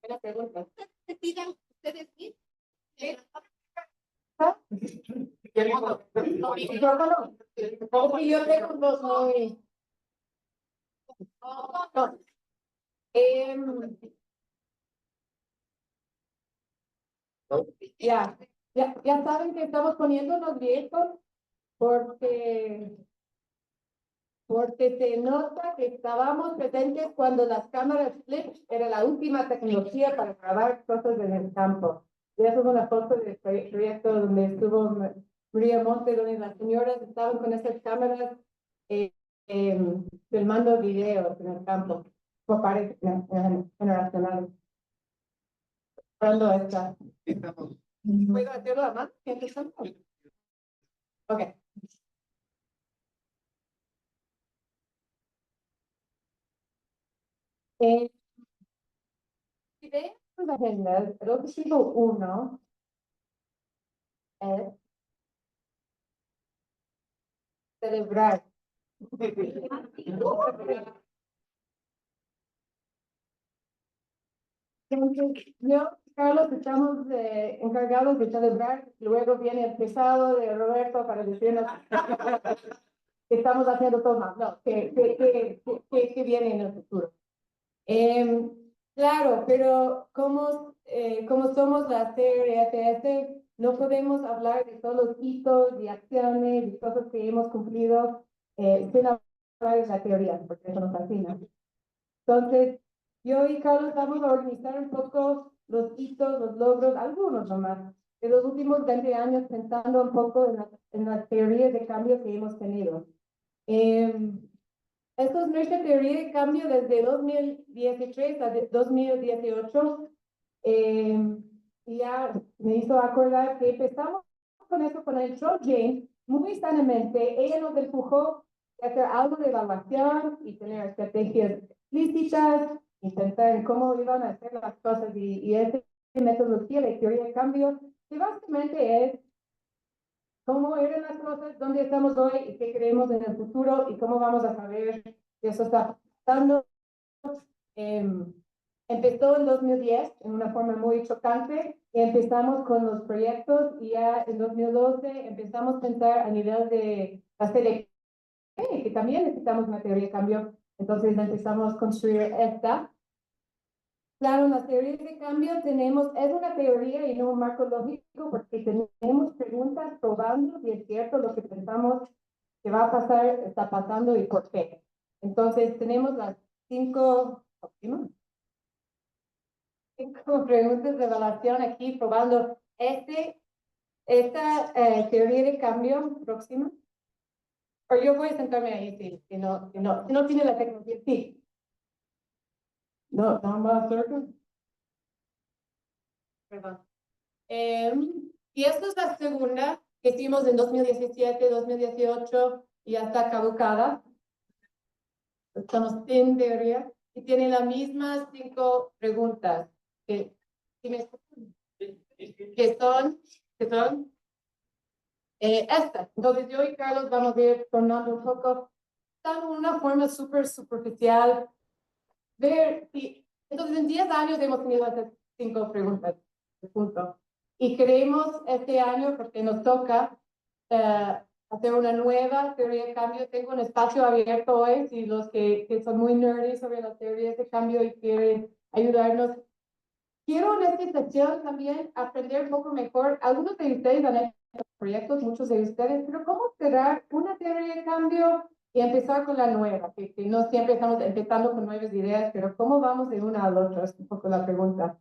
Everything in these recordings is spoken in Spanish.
Buena pregunta. ¿Se pidan ustedes bien? Porque yo tengo dos muy... No. Ya saben que estamos poniéndonos viejos porque se nota que estábamos presentes cuando las cámaras flip era la última tecnología para grabar cosas en el campo. Y eso es una foto del proyecto donde estuvo María Monte, donde las señoras estaban con esas cámaras filmando videos en el campo, por pares generacionales. ¿Cuándo está? ¿Puedo hacerlo a más? Ok. Si ven sus agendas, el objetivo 1 es celebrar. Entonces, yo, Carlos, estamos encargados de celebrar. Luego viene el pesado de Roberto para decirnos que estamos haciendo todo mal. No, que viene en el futuro. Claro, pero como somos la CRFS, no podemos hablar de todos los hitos y acciones y cosas que hemos cumplido sin hablar de la teoría, porque eso nos fascina. Entonces, yo y Carlos vamos a organizar un poco los hitos, los logros, algunos nomás, de los últimos 20 años, pensando un poco en las teorías de cambio que hemos tenido. Esto es nuestra teoría de cambio desde 2013 a 2018. Y ya me hizo acordar que empezamos con eso con el Trump Jane, muy sanamente. Ella nos empujó a hacer algo de evaluación y tener estrategias explícitas, intentar cómo iban a hacer las cosas y esa metodología de teoría de cambio, que básicamente es cómo eran las cosas, dónde estamos hoy y qué creemos en el futuro y cómo vamos a saber que eso está pasando. Empezó en 2010 en una forma muy chocante y empezamos con los proyectos y ya en 2012 empezamos a pensar a nivel de hacer que también necesitamos una teoría de cambio. Entonces empezamos a construir esta. Claro, las teorías de cambio es una teoría y no un marco lógico porque tenemos preguntas probando si es cierto lo que pensamos que va a pasar, está pasando y por qué. Entonces tenemos las cinco preguntas de evaluación aquí probando esta teoría de cambio próxima. O yo voy a sentarme ahí, sí, si no tiene la tecnología, sí. No más cerca. Perdón. Y esta es la segunda que hicimos en 2017, 2018 y ya está caducada. Estamos sin teoría y tiene las mismas 5 preguntas que son estas. Entonces yo y Carlos vamos a ir tornando un poco, en una forma súper superficial, entonces en 10 años hemos tenido estas 5 preguntas, punto. Y creemos este año, porque nos toca hacer una nueva teoría de cambio. Tengo un espacio abierto hoy, si los que son muy nerdy sobre las teorías de cambio y quieren ayudarnos. Quiero en esta sesión también aprender un poco mejor. Algunos de ustedes han hecho proyectos, muchos de ustedes, pero ¿cómo cerrar una teoría de cambio y empezar con la nueva? Que no siempre estamos empezando con nuevas ideas, pero ¿cómo vamos de una a la otra? Es un poco la pregunta.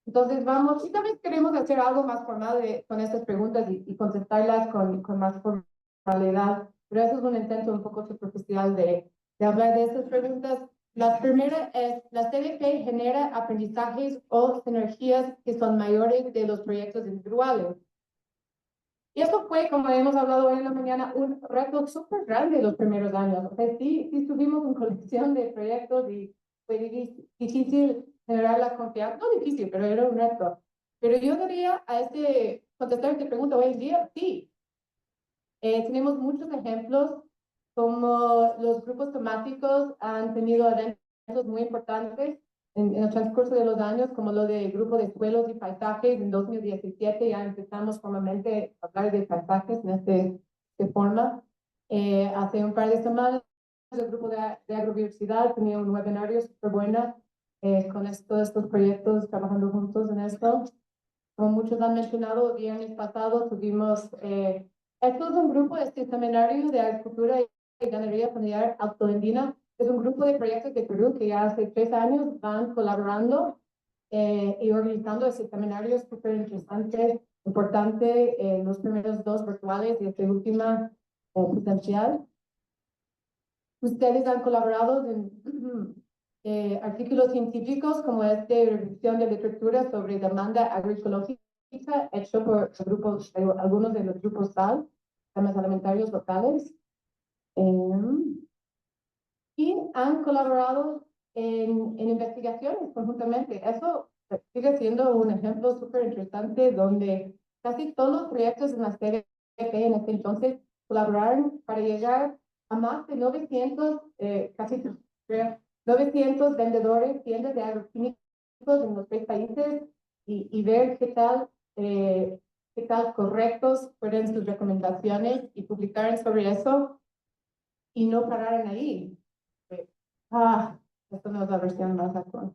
Entonces vamos, y también queremos hacer algo más formal con estas preguntas y contestarlas con más formalidad, pero eso es un intento un poco superficial de hablar de estas preguntas. La primera es, la CDP genera aprendizajes o sinergias que son mayores de los proyectos individuales. Y eso fue, como hemos hablado hoy en la mañana, un reto súper grande los primeros años. O sea, sí tuvimos una colección de proyectos y fue difícil generar la confianza. No difícil, pero era un reto. Pero yo diría contestar esta pregunta hoy en día, sí. Tenemos muchos ejemplos como los grupos temáticos han tenido eventos muy importantes en el transcurso de los años, como lo del grupo de suelos y paisajes. En 2017 ya empezamos formalmente a hablar de paisajes en de forma. Hace un par de semanas el grupo de agrobiodiversidad tenía un webinario súper bueno con todos estos proyectos trabajando juntos en esto. Como muchos han mencionado, el viernes pasado tuvimos, esto es un grupo, este seminario de agricultura y ganadería familiar autoandina. Es un grupo de proyectos de Perú que ya hace 3 años van colaborando y organizando ese seminario súper interesante, importante, los primeros 2 virtuales y esta última presencial. Ustedes han colaborado en artículos científicos como revisión de literatura sobre demanda agroecológica hecho por grupos, algunos de los grupos SAL, temas alimentarios locales. Y han colaborado en investigaciones conjuntamente. Eso sigue siendo un ejemplo súper interesante donde casi todos los proyectos en la CDP en este entonces colaboraron para llegar a más de 900, casi 900 vendedores, tiendas de agroquímicos en los 3 países y ver qué tal correctos fueron sus recomendaciones y publicar sobre eso y no parar ahí. Esto no es la versión más actual.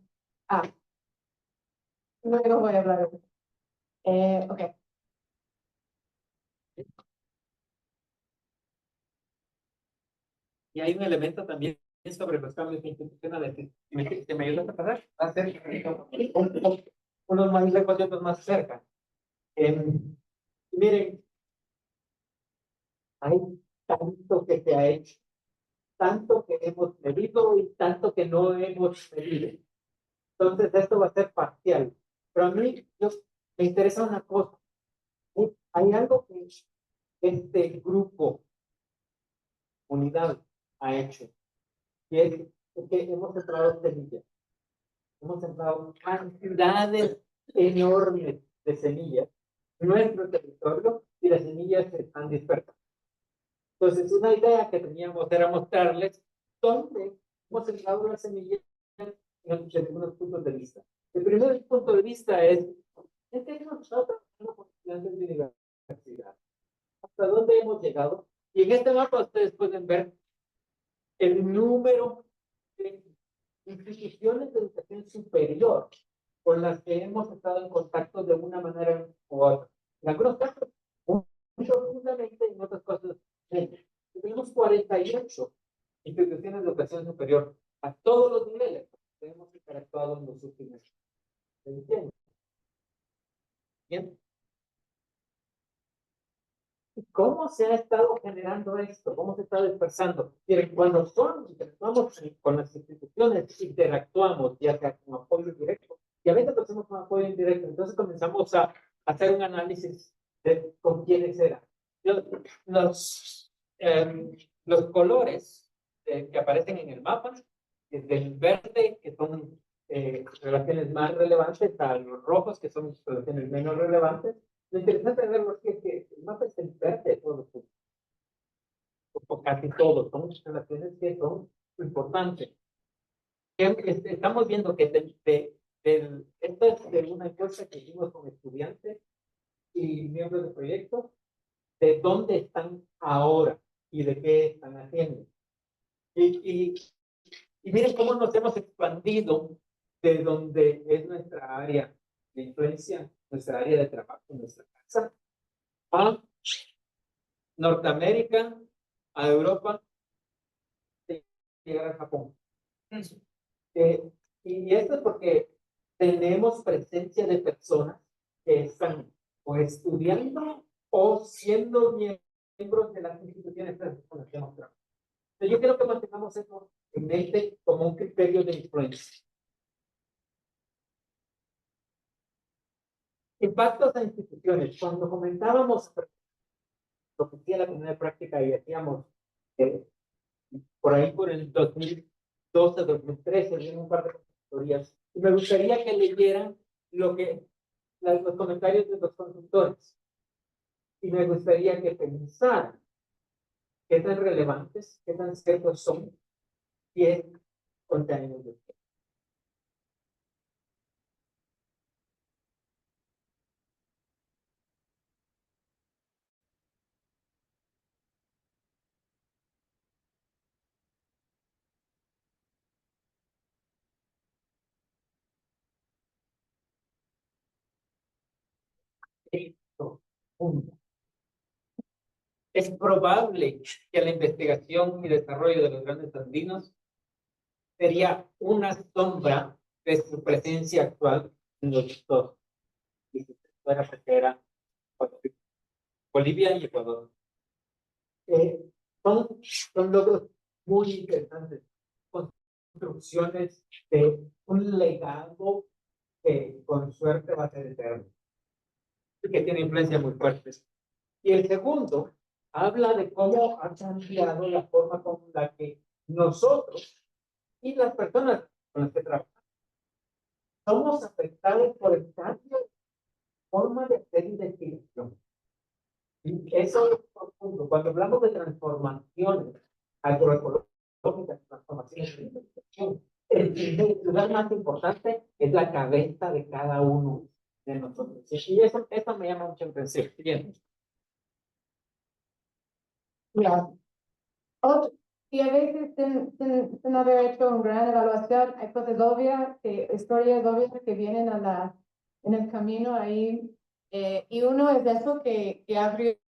Luego voy a hablar de eso. Ok. Y hay un elemento también sobre los cambios institucionales. Si me ayudas a pasar, va a ser unos más lejos y otros más cerca. Miren, hay tanto que se ha hecho, tanto que hemos medido y tanto que no hemos medido. Entonces, esto va a ser parcial. Pero a mí me interesa una cosa. Hay algo que este grupo, unidad, ha hecho. Y es que hemos sembrado semillas. Hemos sembrado cantidades enormes de semillas en nuestro territorio y las semillas están dispersas. Entonces, una idea que teníamos era mostrarles dónde hemos sembrado las semillas en algunos puntos de vista. El primer punto de vista es que nosotros somos estudiantes de universidad. ¿Hasta dónde hemos llegado? Y en este mapa ustedes pueden ver el número de instituciones de educación superior con las que hemos estado en contacto de una manera u otra. En algunos casos, mucho profundamente, en otras cosas, tenemos 48 instituciones de educación superior a todos los niveles que hemos interactuado en los últimos años. ¿Se entiende? Bien. ¿Y cómo se ha estado generando esto? ¿Cómo se está dispersando? Miren, cuando interactuamos con las instituciones, interactuamos ya sea con apoyo directo, y a veces lo hacemos con apoyo indirecto. Entonces comenzamos a hacer un análisis de con quiénes eran. Los colores que aparecen en el mapa, desde el verde, que son relaciones más relevantes, a los rojos, que son relaciones menos relevantes. Lo interesante de verlo es que el mapa es el verde de todos los puntos. O casi todos, son relaciones que son importantes. Estamos viendo que esto es de una encuesta que hicimos con estudiantes y miembros de proyectos, de dónde están ahora y de qué están haciendo. Y miren cómo nos hemos expandido de donde es nuestra área de influencia, nuestra área de trabajo, nuestra casa, a Norteamérica, a Europa, y llegar a Japón. Y esto es porque tenemos presencia de personas que están o estudiando o siendo miembros de las instituciones con las que hemos trabajado. Yo quiero que mantengamos eso en mente como un criterio de influencia. Impactos a instituciones. Cuando comentábamos lo que hacía la comunidad de práctica y decíamos por ahí por el 2012, 2013, en un par de consultorías, y me gustaría que leyeran los comentarios de los consultores. Y me gustaría que pensaran qué tan relevantes, qué tan ciertos son 10 años después. Esto, punto. Es probable que la investigación y desarrollo de los grandes andinos sería una sombra de su presencia actual en los dos. Y si fuera era Bolivia y Ecuador. Son logros muy interesantes, construcciones de un legado que con suerte va a ser eterno y que tiene influencia muy fuertes. Y el segundo habla de cómo ha cambiado la forma con la que nosotros y las personas con las que trabajamos somos afectados por el cambio de forma de hacer investigación. Y eso es profundo. Cuando hablamos de transformaciones agroecológicas, transformaciones de investigación, el lugar más importante es la cabeza de cada uno de nosotros. Y eso me llama mucho la atención. Bien. Claro. Y a veces, sin haber hecho una gran evaluación, hay cosas obvias, historias obvias que vienen en el camino ahí. Y uno es eso que abrió,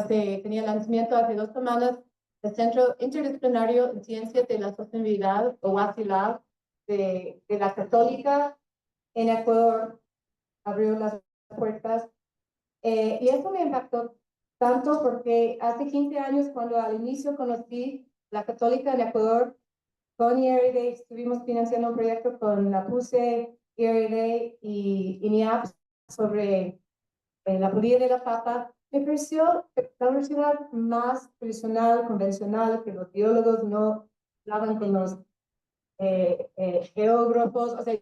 tenía lanzamiento hace 2 semanas, el Centro Interdisciplinario en Ciencias de la Sostenibilidad, o WACILAB, de la Católica en Ecuador, abrió las puertas. Y eso me impactó tanto porque hace 15 años, cuando al inicio conocí la Católica en Ecuador, con IRD, estuvimos financiando un proyecto con la PUSE, IRD y INIAP sobre la polilla de la papa. Me pareció la universidad más tradicional, convencional, que los biólogos no hablaban con los geógrafos, o sea,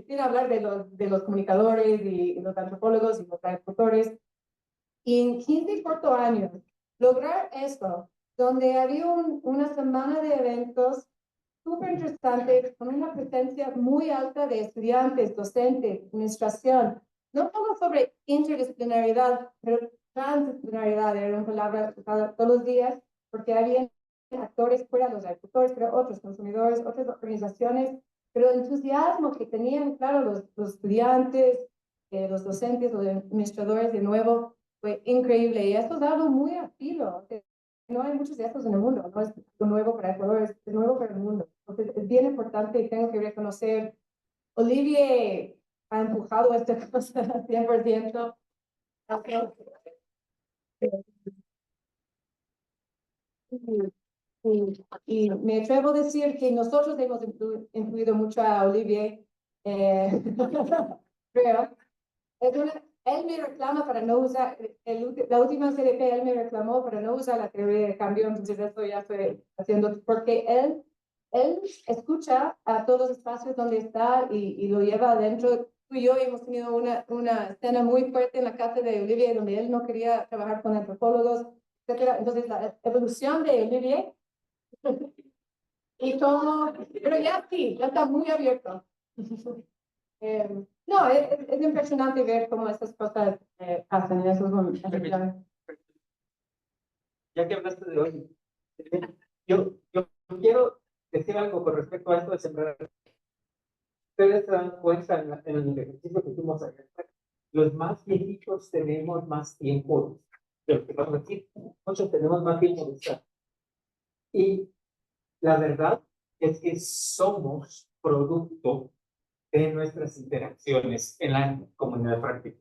quiero hablar de los comunicadores y los antropólogos y los agricultores. Y en 15 cortos años, lograr esto, donde había una semana de eventos súper interesantes, con una presencia muy alta de estudiantes, docentes, administración, no solo sobre interdisciplinaridad, pero transdisciplinaridad, era una palabra usada todos los días, porque había actores fuera, los agricultores, pero otros consumidores, otras organizaciones, pero el entusiasmo que tenían, claro, los estudiantes, los docentes, los administradores, de nuevo, fue increíble. Y esto es algo muy a filo. No hay muchos de estos en el mundo, no es lo nuevo para Ecuador, es nuevo para el mundo. Entonces, es bien importante y tengo que reconocer, Olivier ha empujado esta cosa 100%. Y me atrevo a decir que nosotros hemos influido mucho a Olivier, creo. Él me reclama para no usar, la última CDP, él me reclamó para no usar la teoría de cambio, entonces esto ya estoy haciendo, porque él escucha a todos los espacios donde está y lo lleva adentro. Tú y yo hemos tenido una escena muy fuerte en la casa de Olivier, donde él no quería trabajar con antropólogos, etcétera. Entonces, la evolución de Olivier, y todo, pero ya sí, ya está muy abierto. No, es impresionante ver cómo estas cosas pasan en esos momentos. Ya que hablaste de hoy, yo quiero decir algo con respecto a esto de sembrar. Ustedes se dan cuenta en el ejercicio que hicimos ayer. Los más viejitos tenemos más tiempo de lo que vamos a decir. Muchos tenemos más tiempo de estar. Y la verdad es que somos producto de nuestras interacciones en la comunidad práctica.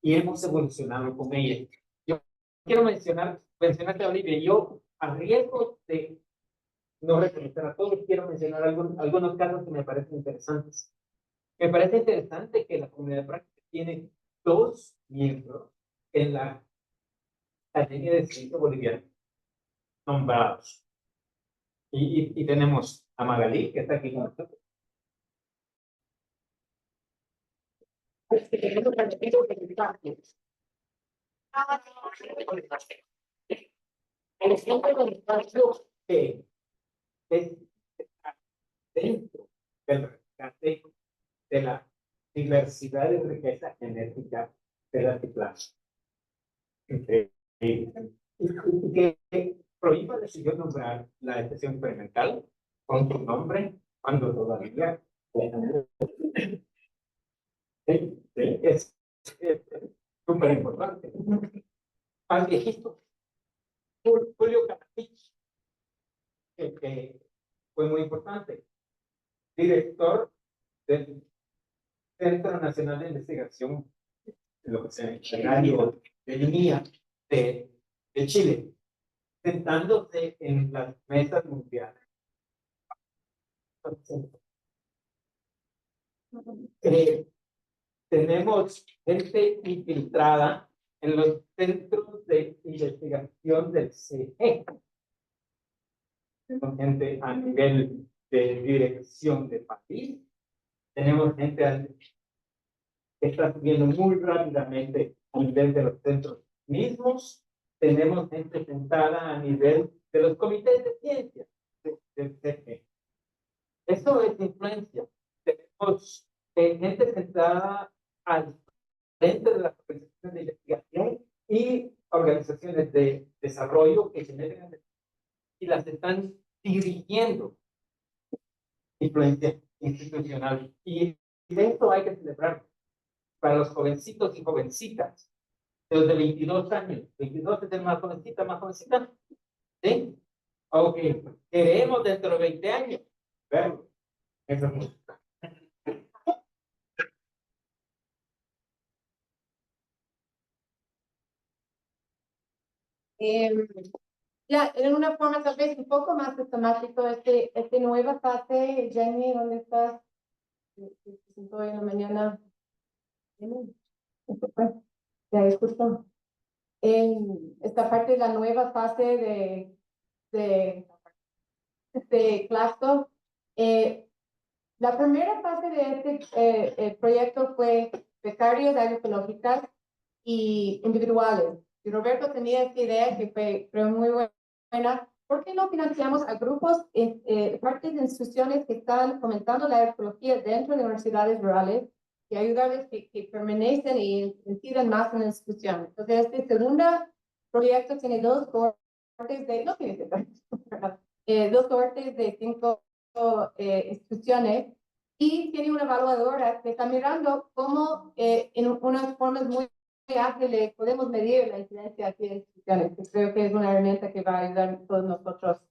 Y hemos evolucionado con ella. Yo quiero mencionarte a Olivia, yo a riesgo de no reconocer a todos, quiero mencionar algunos casos que me parecen interesantes. Me parece interesante que la comunidad práctica tiene 2 miembros en la Academia de Ciencia Boliviana nombrados. Y tenemos a Magalí, que está aquí con nosotros. el centro del espacio que es dentro del rescate de la diversidad y riqueza genética del altiplano. Que Prohíba decidió nombrar la estación experimental con su nombre cuando todavía es súper importante. Al viejito Julio Canapich, que fue muy importante, director del Centro Nacional de Investigación de lo que se llama de línea de Chile, sentándose en las mesas mundiales. Tenemos gente infiltrada en los centros de investigación del CIE. Tenemos gente a nivel de dirección de país. Tenemos gente que está subiendo muy rápidamente a nivel de los centros mismos. Tenemos gente sentada a nivel de los comités de ciencia del CIE. Eso es influencia. Tenemos gente sentada al frente de las organizaciones de investigación y organizaciones de desarrollo que generan y las están dirigiendo. Influencia institucional. Y de esto hay que celebrar para los jovencitos y jovencitas de los de 22 años. 22 es el más jovencita, más jovencita. ¿Sí? Ok. Queremos dentro de 20 años verlo. Eso es. Ya, en una forma tal vez un poco más sistemático, este nueva fase, Jenny, ¿dónde estás? Se presentó hoy en la mañana. Jenny, ¿esto fue? Ya, justo. En esta parte de la nueva fase de Claxo, la primera fase de este proyecto fue becarios agroecológicas y individuales. Y Roberto tenía esta idea que fue creo muy buena. ¿Por qué no financiamos a grupos, partes de instituciones que están fomentando la agroecología dentro de universidades rurales y ayudarles que permanecen y inciden más en la institución? Entonces, este segundo proyecto tiene dos cohortes de, no tiene dos cohortes de 5 instituciones y tiene una evaluadora que está mirando cómo en unas formas muy ágiles podemos medir la incidencia aquí en instituciones, que creo que es una herramienta que va a ayudar a todos nosotros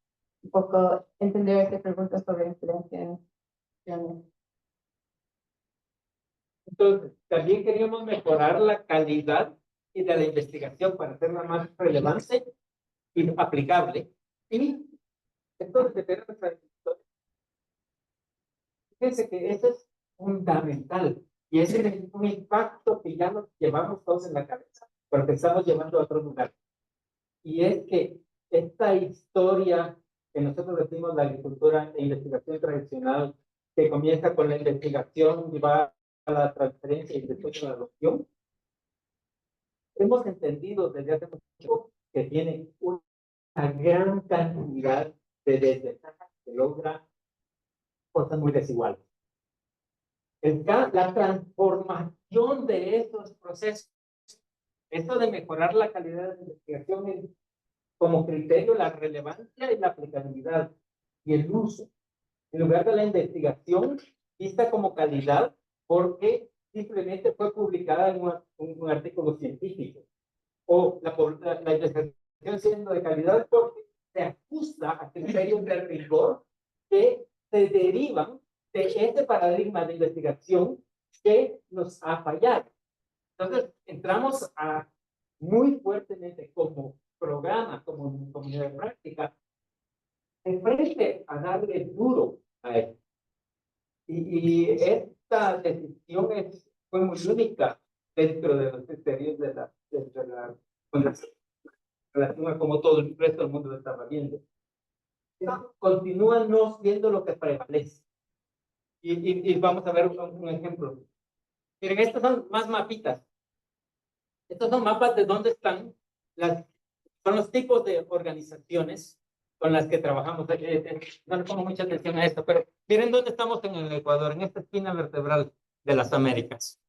un poco a entender estas preguntas sobre incidencia en instituciones. Entonces, también queríamos mejorar la calidad y de la investigación para hacerla más relevante y aplicable. Y esto de tener nuestra historia. Fíjense que eso es fundamental y ese es un impacto que ya nos llevamos todos en la cabeza, pero que estamos llevando a otro lugar. Y es que esta historia que nosotros decimos la agricultura e investigación tradicional, que comienza con la investigación y va a la transferencia y después a la adopción, hemos entendido desde hace mucho que tiene una gran cantidad de desventajas que logra cosas muy desiguales. La transformación de estos procesos, esto de mejorar la calidad de la investigación es como criterio la relevancia y la aplicabilidad y el uso. En lugar de la investigación vista como calidad porque simplemente fue publicada en un artículo científico. O la investigación siendo de calidad porque se ajusta a criterios de rigor que se derivan de este paradigma de investigación que nos ha fallado. Entonces, entramos muy fuertemente como programa, como comunidad de práctica, enfrente a darle duro a esto. Y esta decisión fue muy única dentro de los criterios de la relación a cómo todo el resto del mundo lo estaba viendo. Continúa no siendo lo que prevalece. Y vamos a ver un ejemplo. Miren, estos son más mapitas. Estos son mapas de dónde están las son los tipos de organizaciones con las que trabajamos. No le pongo mucha atención a esto, pero miren dónde estamos en el Ecuador, en esta espina vertebral de las Américas.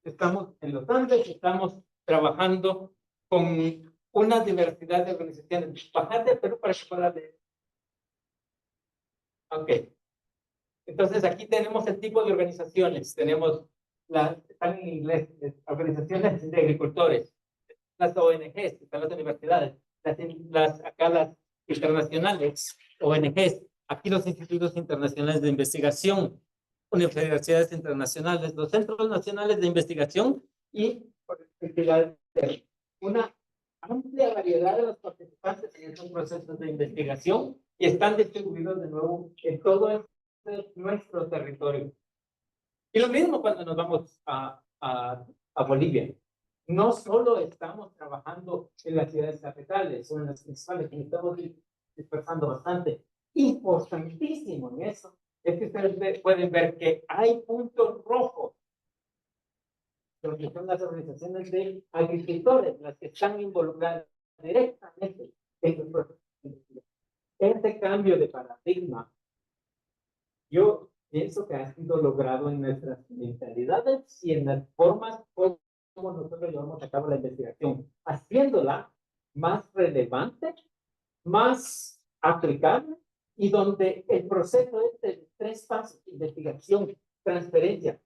Estamos en los Andes, estamos trabajando con una diversidad de organizaciones. Bajar de Perú para que pueda leer. Ok. Entonces aquí tenemos el tipo de organizaciones. Tenemos están en inglés, organizaciones de agricultores, las ONGs, están las universidades, acá las internacionales, ONGs, aquí los institutos internacionales de investigación, universidades internacionales, los centros nacionales de investigación y una amplia variedad de los participantes en estos procesos de investigación y están distribuidos de nuevo en todo nuestro territorio. Y lo mismo cuando nos vamos a Bolivia. No solo estamos trabajando en las ciudades capitales o en las principales, que estamos dispersando bastante. Importantísimo en eso es que ustedes pueden ver que hay puntos rojos, donde son las organizaciones de agricultores, las que están involucradas directamente en el proceso. Este cambio de paradigma, yo pienso que ha sido logrado en nuestras mentalidades y en las formas como nosotros llevamos a cabo la investigación, haciéndola más relevante, más aplicable y donde el proceso es de 3 pasos: investigación, transferencia,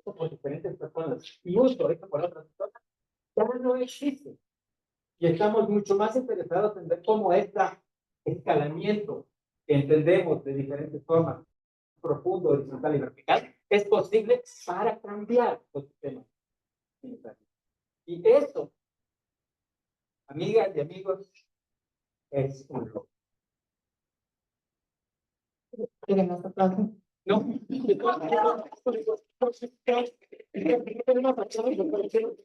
por diferentes personas y uso esto por otras personas, ya no existe. Y estamos mucho más interesados en ver cómo este escalamiento que entendemos de diferentes formas, profundo, horizontal y vertical, es posible para cambiar los sistemas. Y eso, amigas y amigos, es un logro. ¿Quieren más aplausos? No.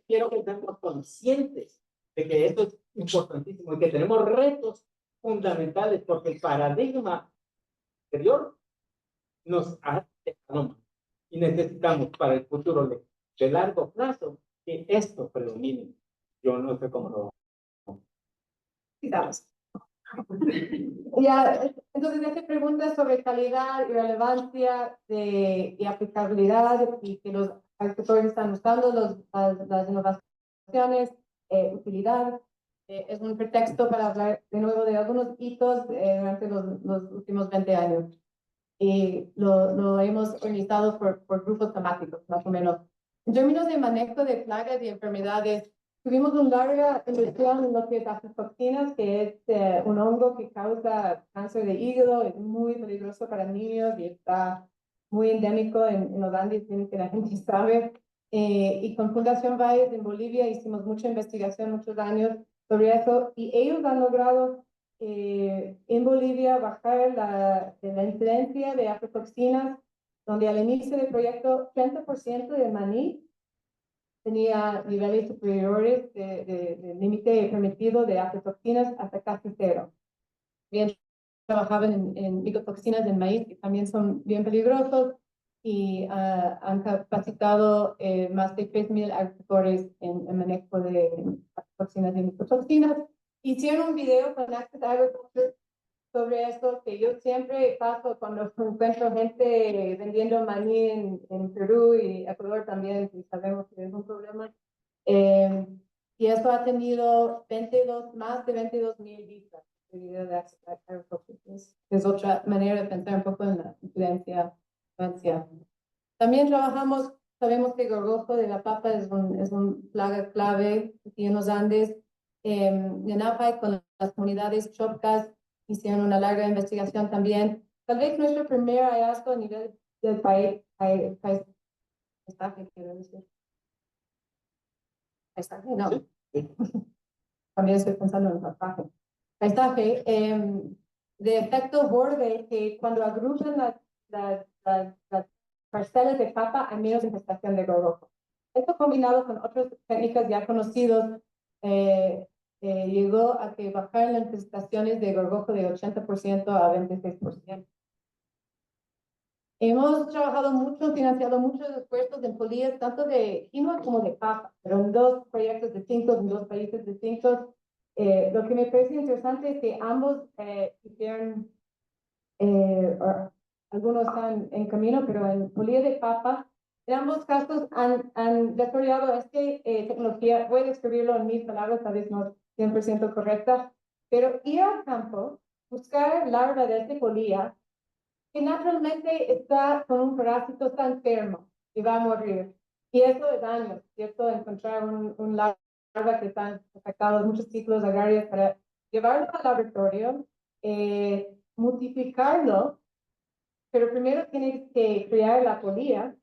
Quiero que estemos conscientes de que esto es importantísimo y que tenemos retos fundamentales porque el paradigma anterior nos ha dejado mal. Y necesitamos para el futuro de largo plazo que esto predomine. Yo no sé cómo lo Quizás. Ya, entonces ya te preguntas sobre calidad y relevancia y aplicabilidad y que los agricultores están usando las innovaciones, utilidad. Es un pretexto para hablar de nuevo de algunos hitos durante los últimos 20 años. Y lo hemos organizado por grupos temáticos, más o menos. En términos de manejo de plagas y enfermedades, tuvimos una larga inversión en lo que es aflatoxinas, que es un hongo que causa cáncer de hígado, es muy peligroso para niños y está muy endémico en los Andes, que la gente sabe. Y con Fundación Valles en Bolivia hicimos mucha investigación, muchos años sobre eso, y ellos han logrado en Bolivia bajar la incidencia de aflatoxinas, donde al inicio del proyecto 30% de maní tenía niveles superiores de límite permitido de aflatoxinas hasta casi cero. Bien, trabajaban en micotoxinas del maíz, que también son bien peligrosos, y han capacitado más de 3,000 agricultores en el manejo de aflatoxinas y micotoxinas. Hicieron un video con Access Agriculture sobre esto, que yo siempre paso cuando encuentro gente vendiendo maní en Perú y Ecuador también, y sabemos que es un problema. Y esto ha tenido más de 22,000 vistas. Es otra manera de pensar un poco en la influencia. También sabemos que gorgojo de la papa es un plaga clave aquí en los Andes. En APAI, con las comunidades chocas, hicieron una larga investigación también. Tal vez nuestro primer hallazgo a nivel del país, paisaje, quiero decir. Paisaje, no. También estoy pensando en el paisaje. De efecto borde, que cuando agrupan las parcelas de papa hay menos infestación de gorgojo. Esto combinado con otras técnicas ya conocidas llegó a que bajaran las infestaciones de gorgojo de 80% a 26%. Hemos trabajado mucho, financiado muchos esfuerzos en polillas, tanto de quinoa como de papa, pero en 2 proyectos distintos, en 2 países distintos. Lo que me parece interesante es que ambos hicieron, algunos están en camino, pero en polilla de papa, en ambos casos han desarrollado esta tecnología. Voy a describirlo en mis palabras, tal vez no 100% correcta, pero ir al campo, buscar larva de esta polilla, que naturalmente está con un parásito, está enfermo y va a morir. Y eso es daño, ¿cierto? Encontrar un larva que están afectados muchos ciclos agrarios para llevarlo al laboratorio, multiplicarlo, pero primero tienes que criar la polilla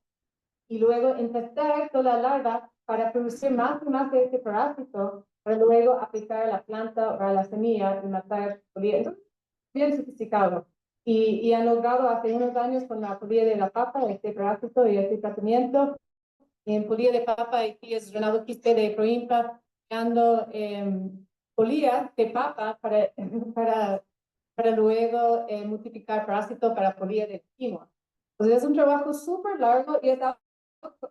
y luego infestar toda la larva para producir más y más de este parásito, para luego aplicar a la planta o a la semilla y matar polilla. Entonces, bien sofisticado. Y han logrado hace unos años con la polilla de la papa, este parásito y este tratamiento. En polilla de papa, aquí es Renato Quispe de Proimpa, creando polillas de papa para luego multiplicar parásito para polilla de quinoa. Entonces es un trabajo súper largo y es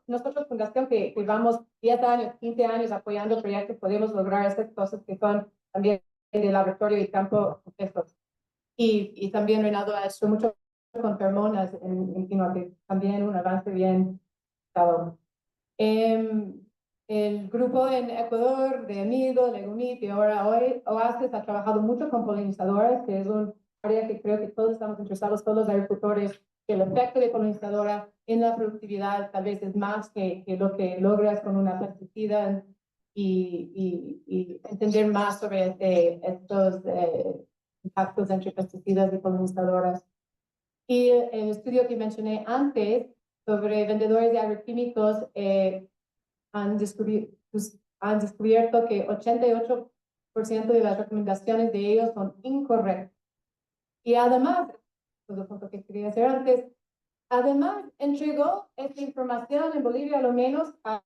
nosotros Fundación que llevamos 10 años, 15 años apoyando proyectos, podemos lograr estas cosas que son también de laboratorio y campo estos. Y también Renato ha hecho mucho con feromonas en quinoa, que también un avance bien dado. El grupo en Ecuador de Amigo, Legumit y ahora hoy Oasis ha trabajado mucho con polinizadores, que es un área que creo que todos estamos interesados, todos los agricultores, que el efecto de polinizadora en la productividad tal vez es más que lo que logras con una pesticida y entender más sobre estos impactos entre pesticidas y polinizadoras. Y el estudio que mencioné antes sobre vendedores de agroquímicos han descubierto que 88% de las recomendaciones de ellos son incorrectas. Y además, todo lo que quería decir antes, además entregó esta información en Bolivia a lo menos a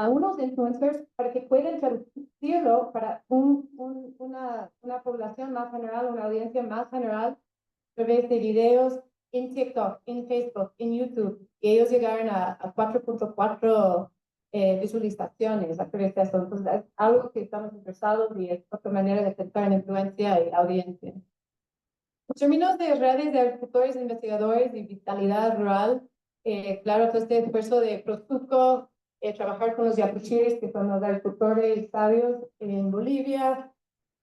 unos influencers para que puedan traducirlo para una población más general, una audiencia más general, a través de videos en TikTok, en Facebook, en YouTube. Y ellos llegaron a 4.4 visualizaciones a través de eso. Entonces, es algo que estamos interesados y es otra manera de pensar en influencia y audiencia. En términos de redes de agricultores, investigadores y vitalidad rural, claro, todo este esfuerzo de Prosuco, trabajar con los yapuchires, que son los agricultores sabios en Bolivia,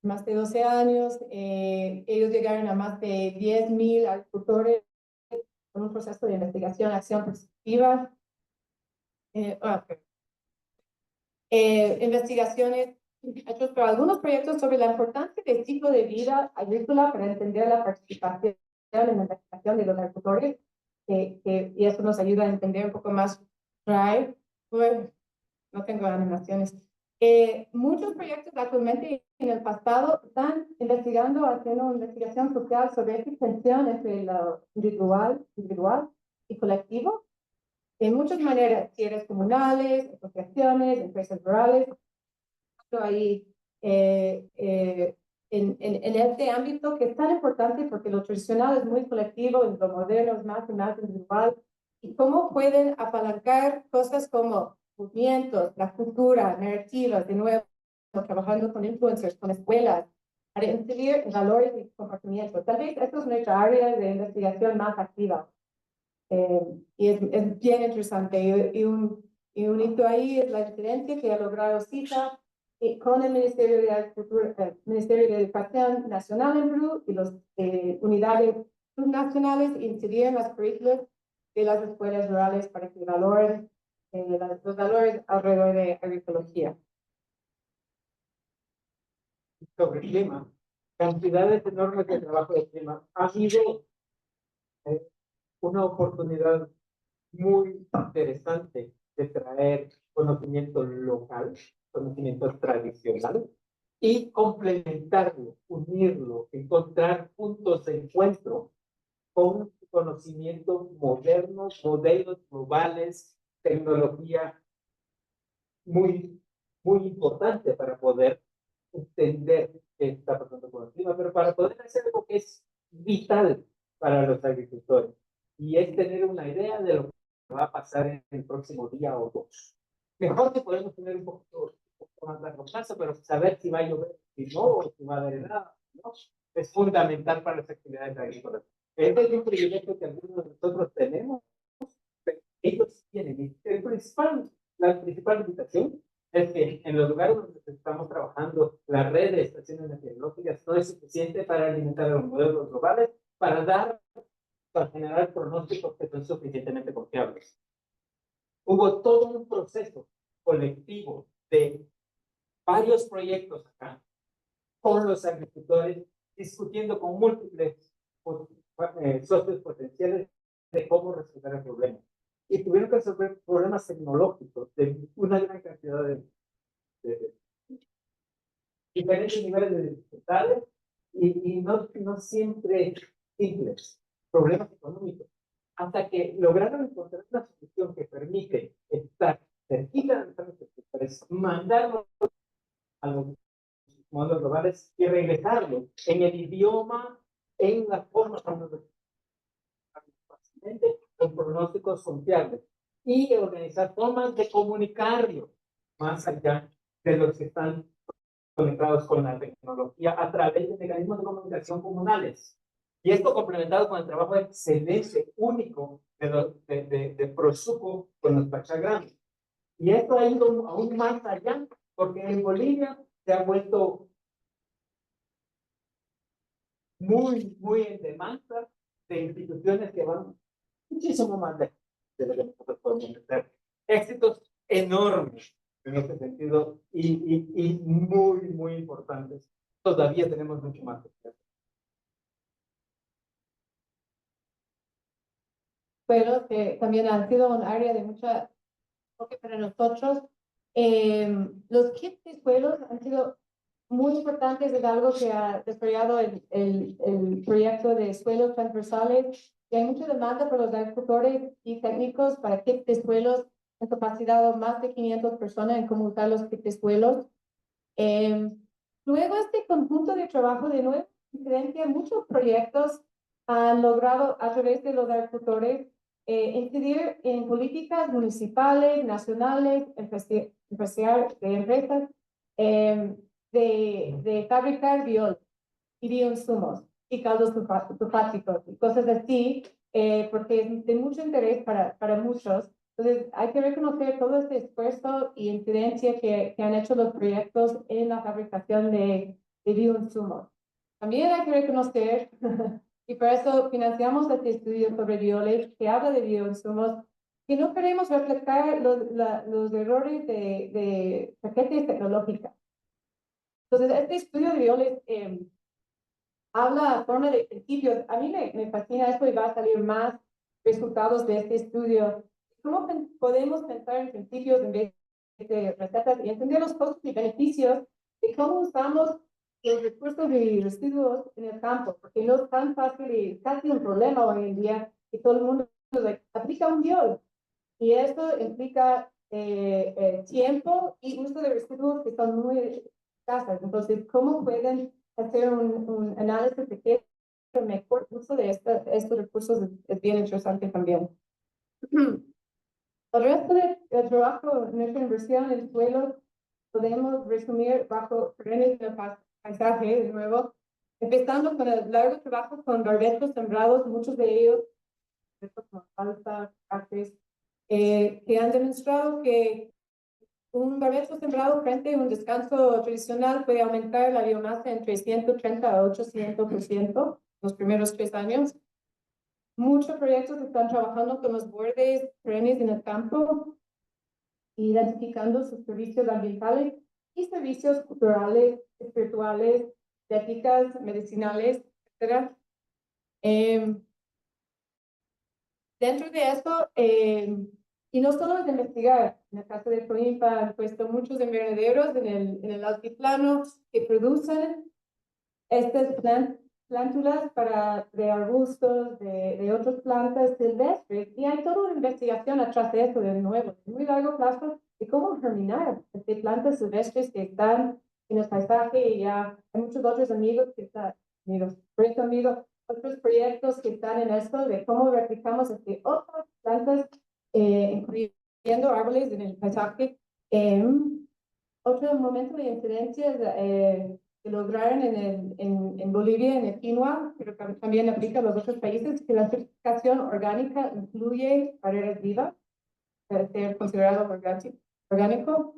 más de 12 años. Ellos llegaron a más de 10,000 agricultores con un proceso de investigación, acción positiva. Investigaciones hechos por algunos proyectos sobre la importancia del ciclo de vida agrícola para entender la participación en la investigación de los agricultores, y eso nos ayuda a entender un poco más RAI. Bueno, no tengo animaciones. Muchos proyectos actualmente en el pasado están haciendo investigación social sobre esta tensión entre lo individual y colectivo. De muchas maneras, tierras comunales, asociaciones, empresas rurales. Ahí, en este ámbito que es tan importante porque lo tradicional es muy colectivo y lo moderno es más y más individual. Y cómo pueden apalancar cosas como movimientos, la cultura, narrativas, de nuevo, trabajando con influencers, con escuelas, para incidir en valores y comportamientos. Tal vez esto es nuestra área de investigación más activa. Y es bien interesante. Y un hito ahí es la diferencia que ha logrado CITA con el Ministerio de Agricultura, Ministerio de Educación Nacional en Perú y las unidades nacionales incidir en las currículas de las escuelas rurales para que valoren los valores alrededor de agroecología. Sobre el clima, cantidades enormes de trabajo de clima. Ha sido una oportunidad muy interesante de traer conocimiento local, conocimiento tradicional, y complementarlo, unirlo, encontrar puntos de encuentro con conocimiento moderno, modelos globales, tecnología muy importante para poder entender qué está pasando con el clima, pero para poder hacer algo que es vital para los agricultores, y es tener una idea de lo que va a pasar en el próximo día o dos. Mejor que podemos tener un poco más largo plazo, pero saber si va a llover, si no, o si va a haber nada, ¿no? Es fundamental para las actividades agrícolas. Este es un privilegio que algunos de nosotros tenemos, pero ellos tienen. Y la principal limitación es que en los lugares donde estamos trabajando, la red de estaciones meteorológicas no es suficiente para alimentar a los modelos globales, para generar pronósticos que son suficientemente confiables. Hubo todo un proceso colectivo de varios proyectos acá, con los agricultores, discutiendo con múltiples socios potenciales de cómo resolver el problema. Y tuvieron que resolver problemas tecnológicos de una gran cantidad de diferentes niveles de dificultades y no siempre simples, problemas económicos, hasta que lograron encontrar una solución que permite estar cerquita de los agricultores, mandarlos a los modelos globales y regresarlos en el idioma, en la forma fácilmente, con pronósticos confiables y organizar formas de comunicarlo más allá de los que están conectados con la tecnología a través de mecanismos de comunicación comunales. Y esto complementado con el trabajo excelente, único de Prosuco con los Pachagrandes. Y esto ha ido aún más allá, porque en Bolivia se ha vuelto muy en demanda de instituciones que van muchísimo más lejos de lo que nosotros podemos hacer. Éxitos enormes en ese sentido y muy importantes. Todavía tenemos mucho más que hacer. Pero que también ha sido un área de mucha enfoque para nosotros. Los kits de suelos han sido muy importantes, es algo que ha desarrollado el proyecto de suelos transversales, y hay mucha demanda por los agricultores y técnicos para kits de suelos. Han capacitado más de 500 personas en cómo usar los kits de suelos. Luego, este conjunto de trabajo de nuevo, diferencia, muchos proyectos han logrado a través de los agricultores incidir en políticas municipales, nacionales, empresas, de fabricar y bioinsumos y caldos sulfáticos y cosas así, porque es de mucho interés para muchos. Entonces, hay que reconocer todo este esfuerzo y incidencia que han hecho los proyectos en la fabricación de bioinsumos. También hay que reconocer, y por eso financiamos este estudio sobre Bioles, que habla de bioinsumos, que no queremos reflejar los errores de paquetes tecnológicas. Entonces, este estudio de Bioles habla a forma de principios. A mí me fascina esto y va a salir más resultados de este estudio. ¿Cómo podemos pensar en principios en vez de recetas y entender los costos y beneficios de cómo usamos los recursos y residuos en el campo? Porque no es tan fácil y casi un problema hoy en día que todo el mundo aplica un biol. Y esto implica tiempo y uso de residuos que son muy escasos. Entonces, ¿cómo pueden hacer un análisis de qué es el mejor uso de estos recursos? Es bien interesante también. El resto del trabajo, nuestra inversión en suelo, podemos resumir bajo trenes de paisaje, de nuevo, empezando con el largo trabajo con barbetos sembrados, muchos de ellos, como alta, cafés, que han demostrado que un barbecho sembrado frente a un descanso tradicional puede aumentar la biomasa entre 130 a 800% los primeros 3 años. Muchos proyectos están trabajando con los bordes perennes en el campo, identificando sus servicios ambientales y servicios culturales, espirituales, éticas, medicinales, etc. Dentro de esto, y no solo es investigar, en el caso de Coimpa han puesto muchos invernaderos en el altiplano que producen estas plántulas de arbustos, de otras plantas silvestres, y hay toda una investigación atrás de esto de nuevo, de muy largo plazo, de cómo germinar de plantas silvestres que están en el paisaje, y ya hay muchos otros amigos que están, otros proyectos que están en esto de cómo replicamos otras plantas, incluyendo árboles en el paisaje, otro momento de incidencias que lograron en Bolivia, en el quinoa, pero también aplica a los otros países, que la certificación orgánica incluye barreras vivas, para ser considerado orgánico.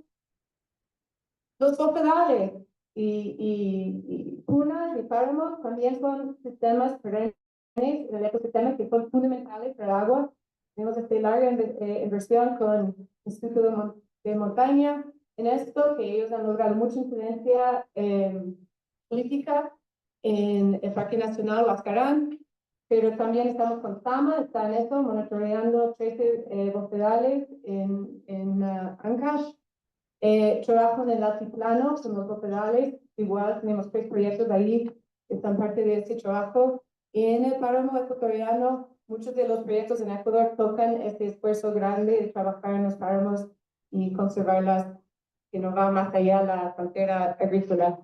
Los bofedales y cunas y páramos también son sistemas perennes del ecosistema que son fundamentales para el agua. Tenemos esta larga inversión con el Instituto de Montaña en esto, que ellos han logrado mucha incidencia política en el Parque Nacional Huascarán, pero también estamos con Sama, está en eso, monitoreando 13 bofedales en Ancash. Trabajo en el altiplano con los bofedales, igual tenemos 3 proyectos ahí que están parte de este trabajo. Y en el páramo ecuatoriano, muchos de los proyectos en Ecuador tocan este esfuerzo grande de trabajar en los páramos y conservarlas, que no va más allá de la frontera agrícola.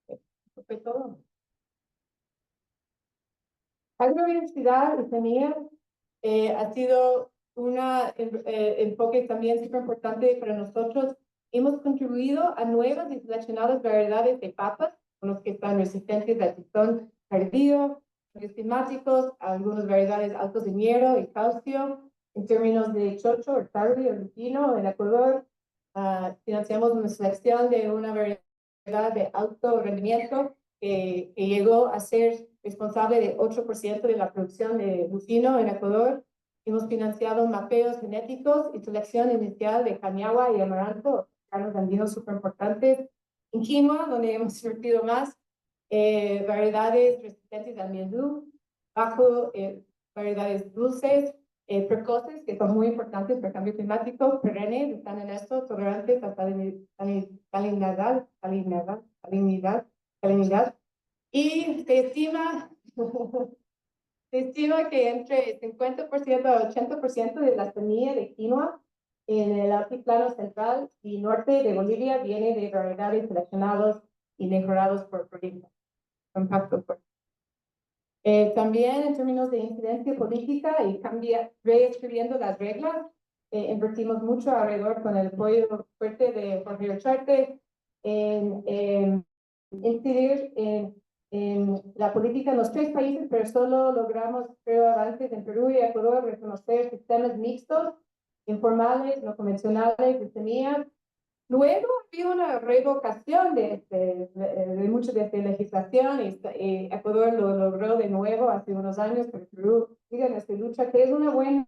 Eso fue todo. Agrobiodiversidad y semillas ha sido un enfoque también súper importante para nosotros. Hemos contribuido a nuevas y seleccionadas variedades de papas, con los que están resistentes al tifón tardío, cambios climáticos, algunas variedades altos en hierro y calcio. En términos de chocho, ortarri o lupino, en Ecuador, financiamos una selección de una variedad de alto rendimiento que llegó a ser responsable de 8% de la producción de lupino en Ecuador. Hemos financiado mapeos genéticos y selección inicial de cañagua y amaranto, granos andinos súper importantes. En quinoa, donde hemos invertido más, variedades resistentes al mildew, bajo variedades dulces, precoces, que son muy importantes para el cambio climático, perennes, están en esto, tolerantes a salinidad. Y se estima que entre 50% a 80% de la semilla de quinoa en el altiplano central y norte de Bolivia viene de variedades seleccionados y mejorados por proyectos. También en términos de incidencia política y reescribiendo las reglas, invertimos mucho alrededor con el apoyo fuerte de Jorge Ocharte en incidir en la política en los 3 países, pero solo logramos, creo, avances en Perú y Ecuador, reconocer sistemas mixtos, informales, no convencionales, de semillas. Luego había una revocación de mucho de esta legislación y Ecuador lo logró de nuevo hace unos años, pero Perú sigue en esta lucha, que es una buena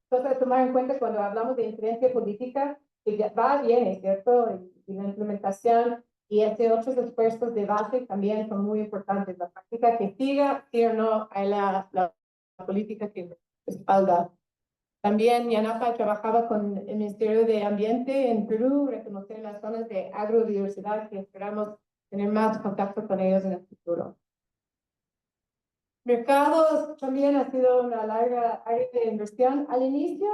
cosa de tomar en cuenta cuando hablamos de incidencia política, que ya va bien, ¿cierto? Y la implementación y otros esfuerzos de base también son muy importantes. La práctica que siga, sí o no, hay la política que respalda. También Yanapa trabajaba con el Ministerio de Ambiente en Perú, reconocer las zonas de agrodiversidad, que esperamos tener más contacto con ellos en el futuro. Mercados también ha sido una larga área de inversión. Al inicio,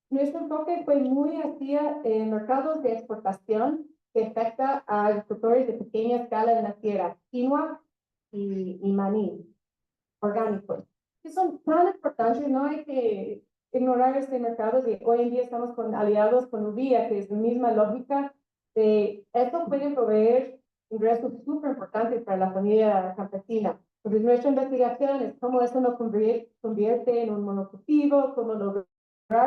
nuestro enfoque fue muy hacia mercados de exportación que afecta a agricultores de pequeña escala en la tierra, quinoa y maní orgánicos, que son tan importantes, no hay que ignorar este mercado. De hoy en día estamos con aliados con UVIA, que es la misma lógica. Esto puede proveer ingresos súper importantes para la familia campesina. Entonces, nuestra investigación es cómo eso no convierte en un monocultivo, cómo lograr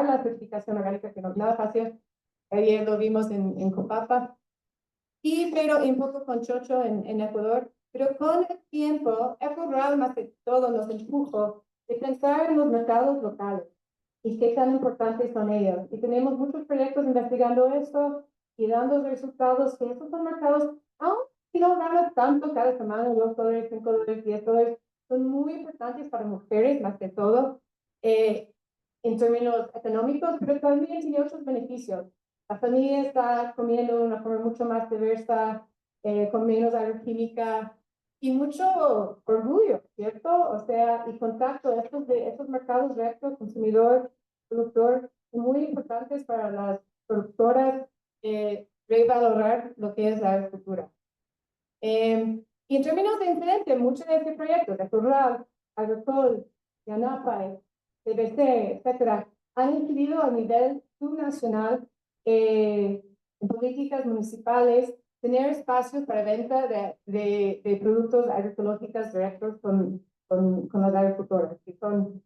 la certificación orgánica, que no es nada fácil. Ayer lo vimos en Copapa. Pero un poco con chocho en Ecuador. Pero con el tiempo, Ecuador más que todo nos empujó de pensar en los mercados locales y qué tan importantes son ellos. Y tenemos muchos proyectos investigando esto y dando resultados que esos son mercados, aun si no ganan tanto cada semana, $2, $5, $10, son muy importantes para mujeres más que todo en términos económicos, pero también tiene otros beneficios. La familia está comiendo de una forma mucho más diversa, con menos agroquímica y mucho orgullo, ¿cierto? O sea, y contacto, estos mercados directos, consumidor, productor, son muy importantes para las productoras revalorar lo que es la agricultura. Y en términos de incidencia, muchos de estos proyectos, de Rural, Agrocol, Yanapa, CBC, etcétera, han incidido a nivel subnacional en políticas municipales, tener espacios para venta de productos agroecológicos directos con las agricultoras, que son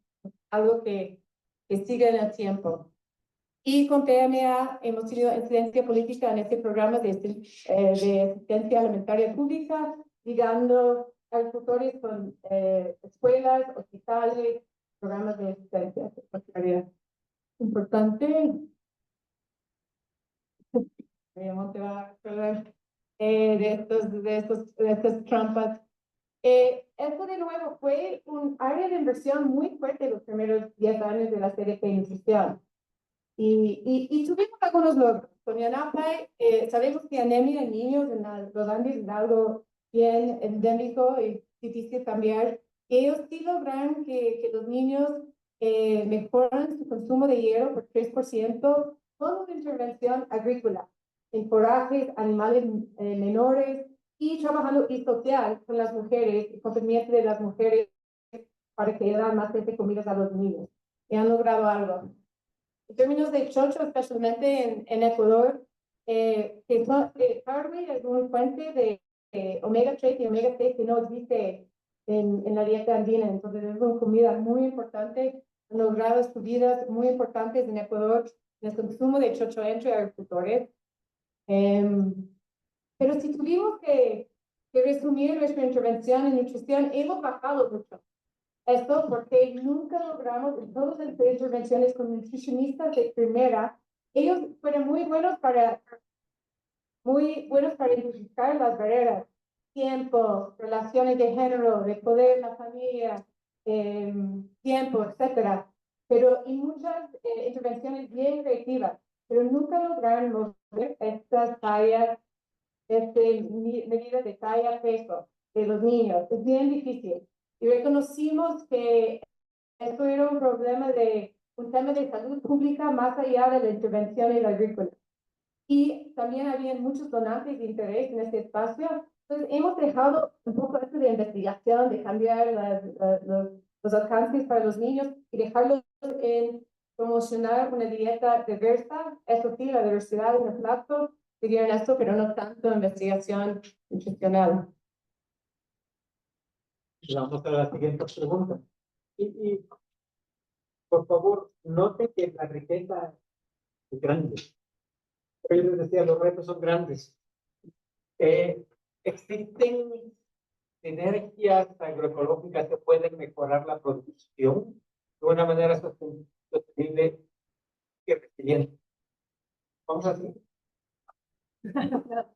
algo que sigue en el tiempo. Y con TMA hemos tenido incidencia política en este programa de asistencia alimentaria pública, ligando agricultores con escuelas, hospitales, programas de asistencia. Importante. Te va a acordar de estas trampas. Esto de nuevo fue un área de inversión muy fuerte los primeros 10 años de la CDP Nutrición. Y tuvimos algunos logros. Con Yanapay, sabemos que anemia en niños en los Andes es algo bien endémico y difícil cambiar. Ellos sí logran que los niños mejoran su consumo de hierro por 3% con una intervención agrícola en forajes, animales menores y trabajando y social con las mujeres, el conocimiento de las mujeres para que dan más comidas a los niños. Y han logrado algo. En términos de chocho, especialmente en Ecuador, carne es una fuente de omega 3 y omega 6 que no existe en la dieta andina. Entonces, es una comida muy importante. Han logrado subidas muy importantes en Ecuador en el consumo de chocho entre agricultores. Pero si tuvimos que resumir nuestra intervención en nutrición, hemos bajado mucho. Esto porque nunca logramos en todas las intervenciones con nutricionistas de primera, ellos fueron muy buenos para identificar las barreras, tiempo, relaciones de género, de poder, la familia, tiempo, etcétera. Pero y muchas intervenciones bien creativas, pero nunca lograron mover estas tallas, medidas de talla, peso de los niños. Es bien difícil. Y reconocimos que esto era un tema de salud pública más allá de la intervención en la agrícola. Y también había muchos donantes de interés en este espacio. Entonces, hemos dejado un poco esto de investigación, de cambiar los alcances para los niños y dejarlos en promocionar una dieta diversa. Eso sí, la diversidad en el plato, siguieron esto, pero no tanto investigación nutricional. Vamos a la siguiente pregunta. Y por favor, note que la riqueza es grande. Yo les decía, los retos son grandes. Existen sinergias agroecológicas que pueden mejorar la producción de una manera sostenible y resiliente. Vamos así.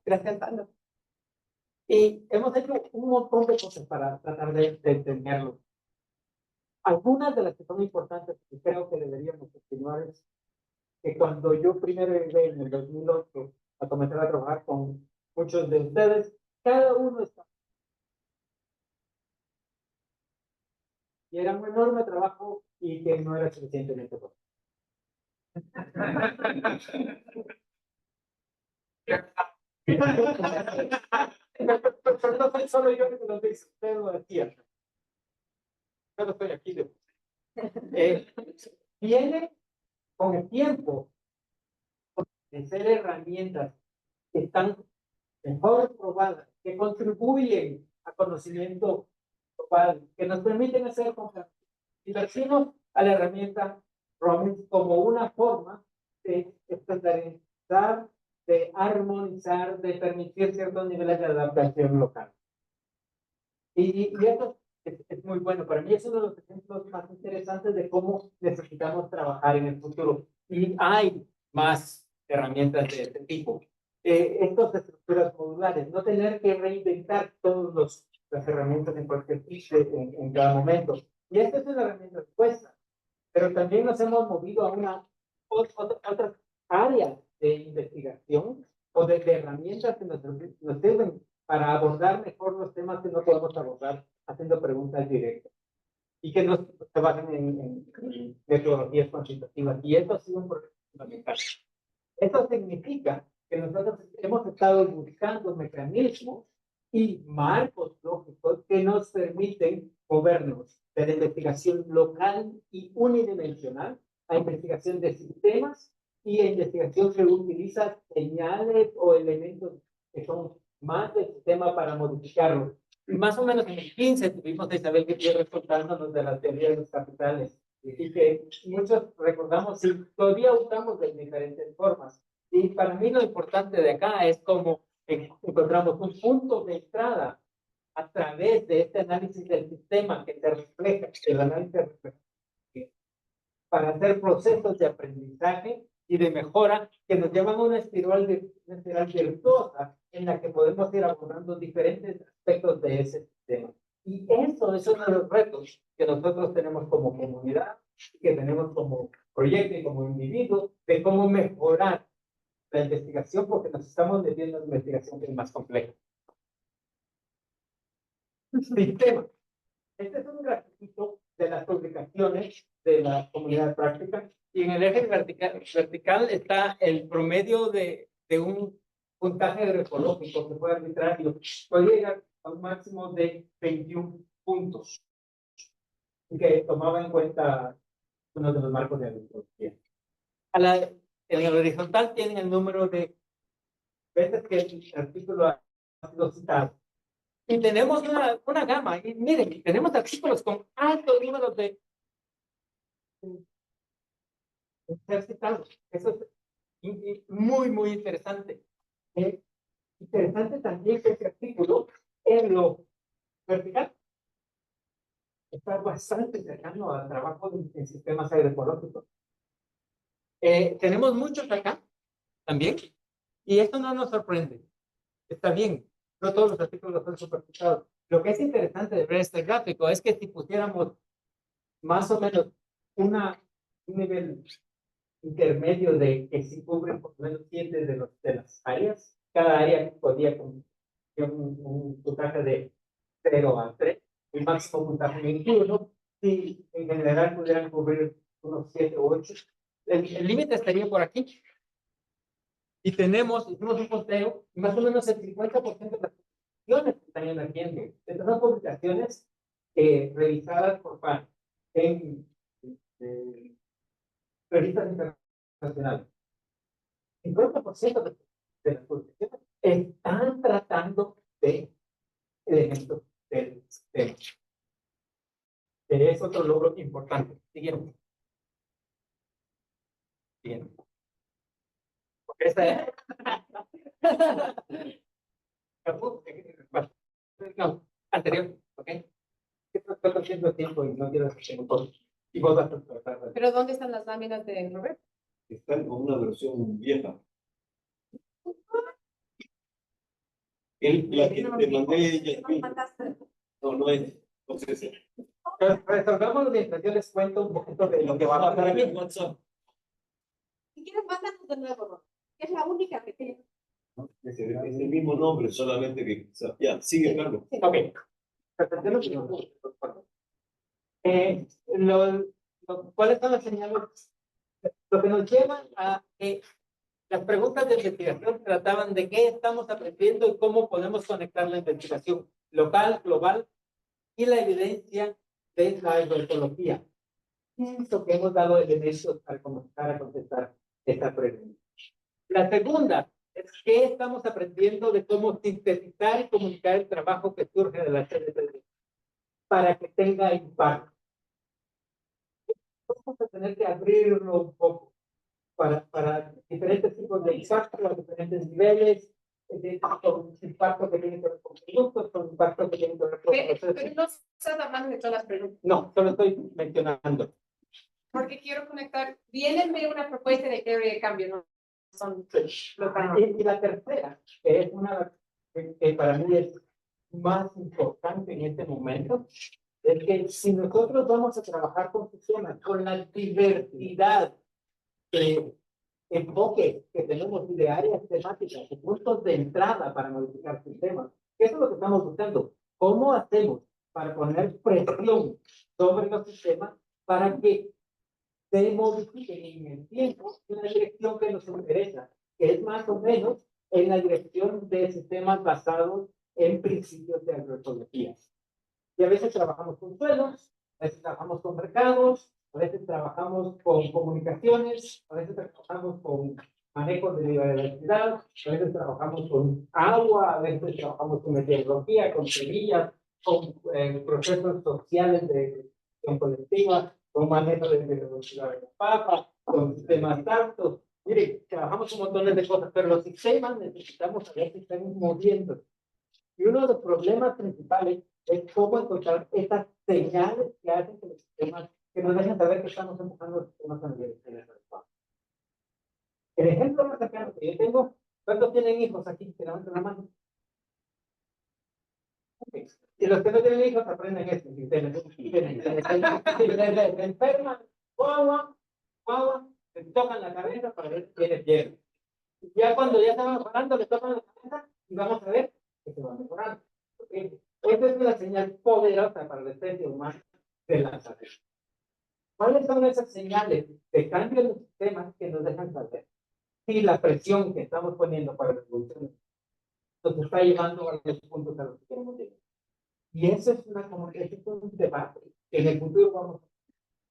Gracias, Ana. Y hemos hecho un montón de cosas para tratar de entenderlo. Algunas de las que son importantes y creo que deberíamos continuar es que cuando yo primero llegué en el 2008 a comenzar a trabajar con muchos de ustedes, cada uno está. Y era un enorme trabajo y que no era suficientemente bueno. Pero no soy solo yo que lo dice, usted lo decía. Yo no estoy aquí viene con el tiempo de ser herramientas que están mejor probadas, que contribuyen a conocimiento global, que nos permiten hacer cosas. Y decimos a la herramienta Romins como una forma de estandarizar, de armonizar, de permitir ciertos niveles de adaptación local. Y eso es muy bueno. Para mí es uno de los ejemplos más interesantes de cómo necesitamos trabajar en el futuro. Y hay más herramientas de este tipo. Estas estructuras modulares, no tener que reinventar todas las herramientas en cualquier piso en cada momento. Y esta es una herramienta que cuesta, pero también nos hemos movido a otras áreas de investigación o de herramientas que nos sirven para abordar mejor los temas que no podemos abordar haciendo preguntas directas y que no se basen en metodologías cuantitativas. Y esto ha sido un problema fundamental. Esto significa que nosotros hemos estado buscando mecanismos y marcos lógicos que nos permiten movernos de la investigación local y unidimensional a investigación de sistemas y en investigación se utiliza señales o elementos que son más del sistema para modificarlo. Y más o menos en el 15 tuvimos a Isabel Gutiérrez contándonos de la teoría de los capitales. Y que muchos recordamos y todavía usamos de diferentes formas. Y para mí lo importante de acá es como encontramos un punto de entrada a través de este análisis del sistema que se refleja, el análisis refleja, para hacer procesos de aprendizaje y de mejora que nos llevan a una espiral virtuosa en la que podemos ir abordando diferentes aspectos de ese sistema. Y eso es uno de los retos que nosotros tenemos como comunidad, que tenemos como proyecto y como individuo, de cómo mejorar la investigación, porque nos estamos metiendo en una investigación que es más compleja. Sistema. Este es un gráfico de las publicaciones de la comunidad práctica, y en el eje vertical está el promedio de un puntaje agroecológico que fue arbitrario, puede llegar a un máximo de 21 puntos, que tomaba en cuenta uno de los marcos de agroecología. En el horizontal tienen el número de veces que el artículo ha sido citado. Y tenemos una gama, y miren, tenemos artículos con altos números de ser citados. Eso es muy, muy interesante. Interesante también que este artículo, en lo vertical, está bastante cercano al trabajo en sistemas agroecológicos. Tenemos muchos acá también, y esto no nos sorprende. Está bien, no todos los artículos son superficiados. Lo que es interesante de ver este gráfico es que si pusiéramos más o menos un nivel intermedio de que si cubren por lo menos 7 de las áreas, cada área podía con un puntaje de 0 a 3, el máximo puntaje 21, si en general pudieran cubrir unos 7 o 8, el límite estaría por aquí. Y hicimos un conteo, y más o menos el 50% de las publicaciones que están emergiendo. Estas son publicaciones revisadas por PAN en revistas internacionales. El 50% de las publicaciones están tratando de elementos del sistema. Es otro logro importante. Siguiente. Siguiente. Esta no, anterior, ¿ok? Estoy haciendo tiempo y no quiero hacer todo. Y vos vas a tratar. ¿Pero dónde están las láminas de Robert? Están con una versión vieja. La que te mandé ya. No es. Entonces, Resolvamos mientras yo les cuento un poquito de lo que va a pasar aquí. Si quieres, mándanos de nuevo, ¿no? Es la única que tiene. es el mismo nombre, solamente que ya, sigue Carlos. Ok. ¿Cuáles son las señales? Lo que nos lleva a que las preguntas de investigación trataban de qué estamos aprendiendo y cómo podemos conectar la investigación local, global y la evidencia de la agroecología. Pienso que hemos dado elementos para comenzar a contestar esta pregunta. La segunda es qué estamos aprendiendo de cómo sintetizar y comunicar el trabajo que surge de la CDPD para que tenga impacto. Vamos a tener que abrirlo un poco para diferentes tipos de impacto, a diferentes niveles, con impacto que tiene que ver con productos, con impacto que tiene que ver con procesos. Pero no estás hablando de todas las preguntas. No, solo estoy mencionando. Porque quiero conectar, vienen de una propuesta de teoría de cambio, ¿no? Son Y la tercera, que es una que para mí es más importante en este momento, es que si nosotros vamos a trabajar con sistemas, con la diversidad de enfoques que tenemos y de áreas temáticas, de puntos de entrada para modificar sistemas, eso es lo que estamos buscando. ¿Cómo hacemos para poner presión sobre los sistemas para que se modifiquen en el tiempo en la dirección que nos interesa, que es más o menos en la dirección de sistemas basados en principios de agroecología? Y a veces trabajamos con suelos, a veces trabajamos con mercados, a veces trabajamos con comunicaciones, a veces trabajamos con manejo de biodiversidad, a veces trabajamos con agua, a veces trabajamos con meteorología, con semillas, con procesos sociales de gestión colectiva, con manejo de biodiversidad de la papa, con sistemas tantos. Mire, trabajamos un montón de cosas, pero los sistemas necesitamos saber que están moviendo. Y uno de los problemas principales es cómo encontrar esas señales que hacen que los sistemas, que nos dejen saber que estamos empujando los sistemas a nivel de la respuesta. El ejemplo más cercano que yo tengo, ¿cuántos tienen hijos aquí? Que levanten la mano. Okay. Y los que no tienen hijos aprenden esto. Si se enferman, guagua, se tocan la cabeza para ver si tiene fiebre. Ya cuando ya están mejorando, le tocan la cabeza y vamos a ver que se va mejorando. ¿Okay? Esta es una señal poderosa para la especie humana de la salud. ¿Cuáles son esas señales de cambio en los sistemas que nos dejan saber si la presión que estamos poniendo para la reproducción nos está llevando a los puntos a los que queremos llegar? Y eso es un debate que en el futuro vamos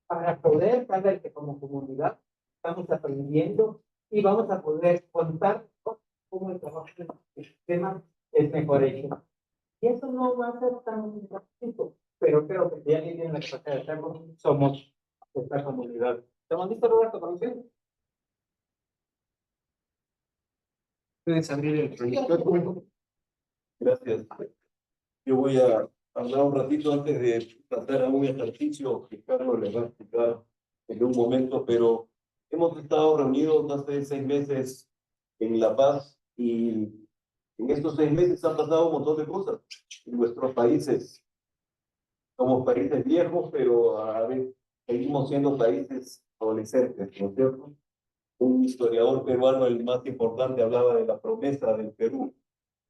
para poder saber que como comunidad estamos aprendiendo y vamos a poder contar cómo el trabajo del sistema es mejor hecho. Y eso no va a ser tan práctico, pero creo que si alguien tiene la capacidad de hacerlo, somos esta comunidad. ¿Estamos listos, Roberto, para usted? Puedes abrir el proyector. Gracias. Yo voy a hablar un ratito antes de pasar a un ejercicio que Carlos les va a explicar en un momento, pero hemos estado reunidos hace 6 meses en La Paz y en estos 6 meses han pasado un montón de cosas en nuestros países. Somos países viejos, pero a la vez seguimos siendo países adolescentes, ¿no es cierto? Un historiador peruano, el más importante, hablaba de la promesa del Perú.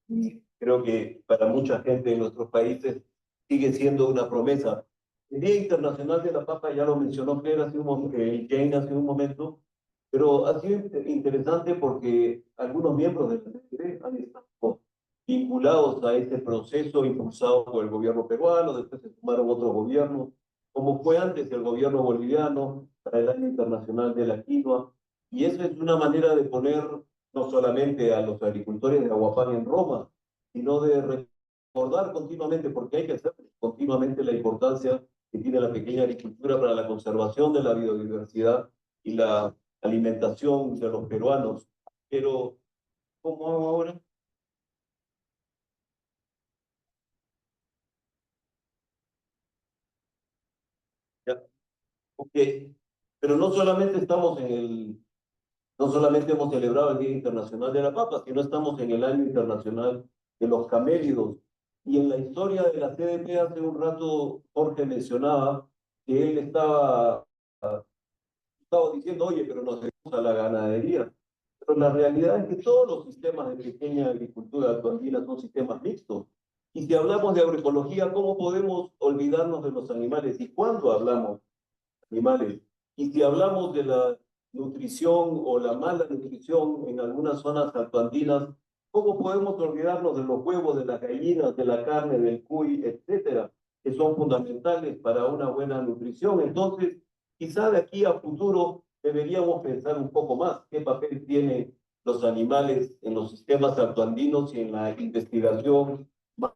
Y creo que para mucha gente en nuestros países sigue siendo una promesa. El Día Internacional de la Papa ya lo mencionó Jane hace un momento, pero ha sido interesante porque algunos miembros de la CNV han estado vinculados a este proceso impulsado por el gobierno peruano, después se sumaron otros gobiernos, como fue antes el gobierno boliviano para el Año Internacional de la Quinoa, y eso es una manera de poner no solamente a los agricultores de Aguapán en Roma, sino de recordar continuamente, porque hay que hacer continuamente la importancia que tiene la pequeña agricultura para la conservación de la biodiversidad y la alimentación de los peruanos. Pero, ¿cómo hago ahora? Ya, ok. Pero no solamente estamos no solamente hemos celebrado el Día Internacional de la Papa, sino estamos en el Año Internacional de los Camélidos. Y en la historia de la CDP hace un rato Jorge mencionaba que él estaba diciendo, oye, pero nos dedicamos a la ganadería. Pero la realidad es que todos los sistemas de pequeña agricultura actuandina son sistemas mixtos. Y si hablamos de agroecología, ¿cómo podemos olvidarnos de los animales? ¿Y cuándo hablamos de animales? Y si hablamos de la nutrición o la mala nutrición en algunas zonas altoandinas, ¿cómo podemos olvidarnos de los huevos, de las gallinas, de la carne, del cuy, etcétera, que son fundamentales para una buena nutrición? Entonces, quizá de aquí a futuro deberíamos pensar un poco más qué papel tienen los animales en los sistemas altoandinos y en la investigación más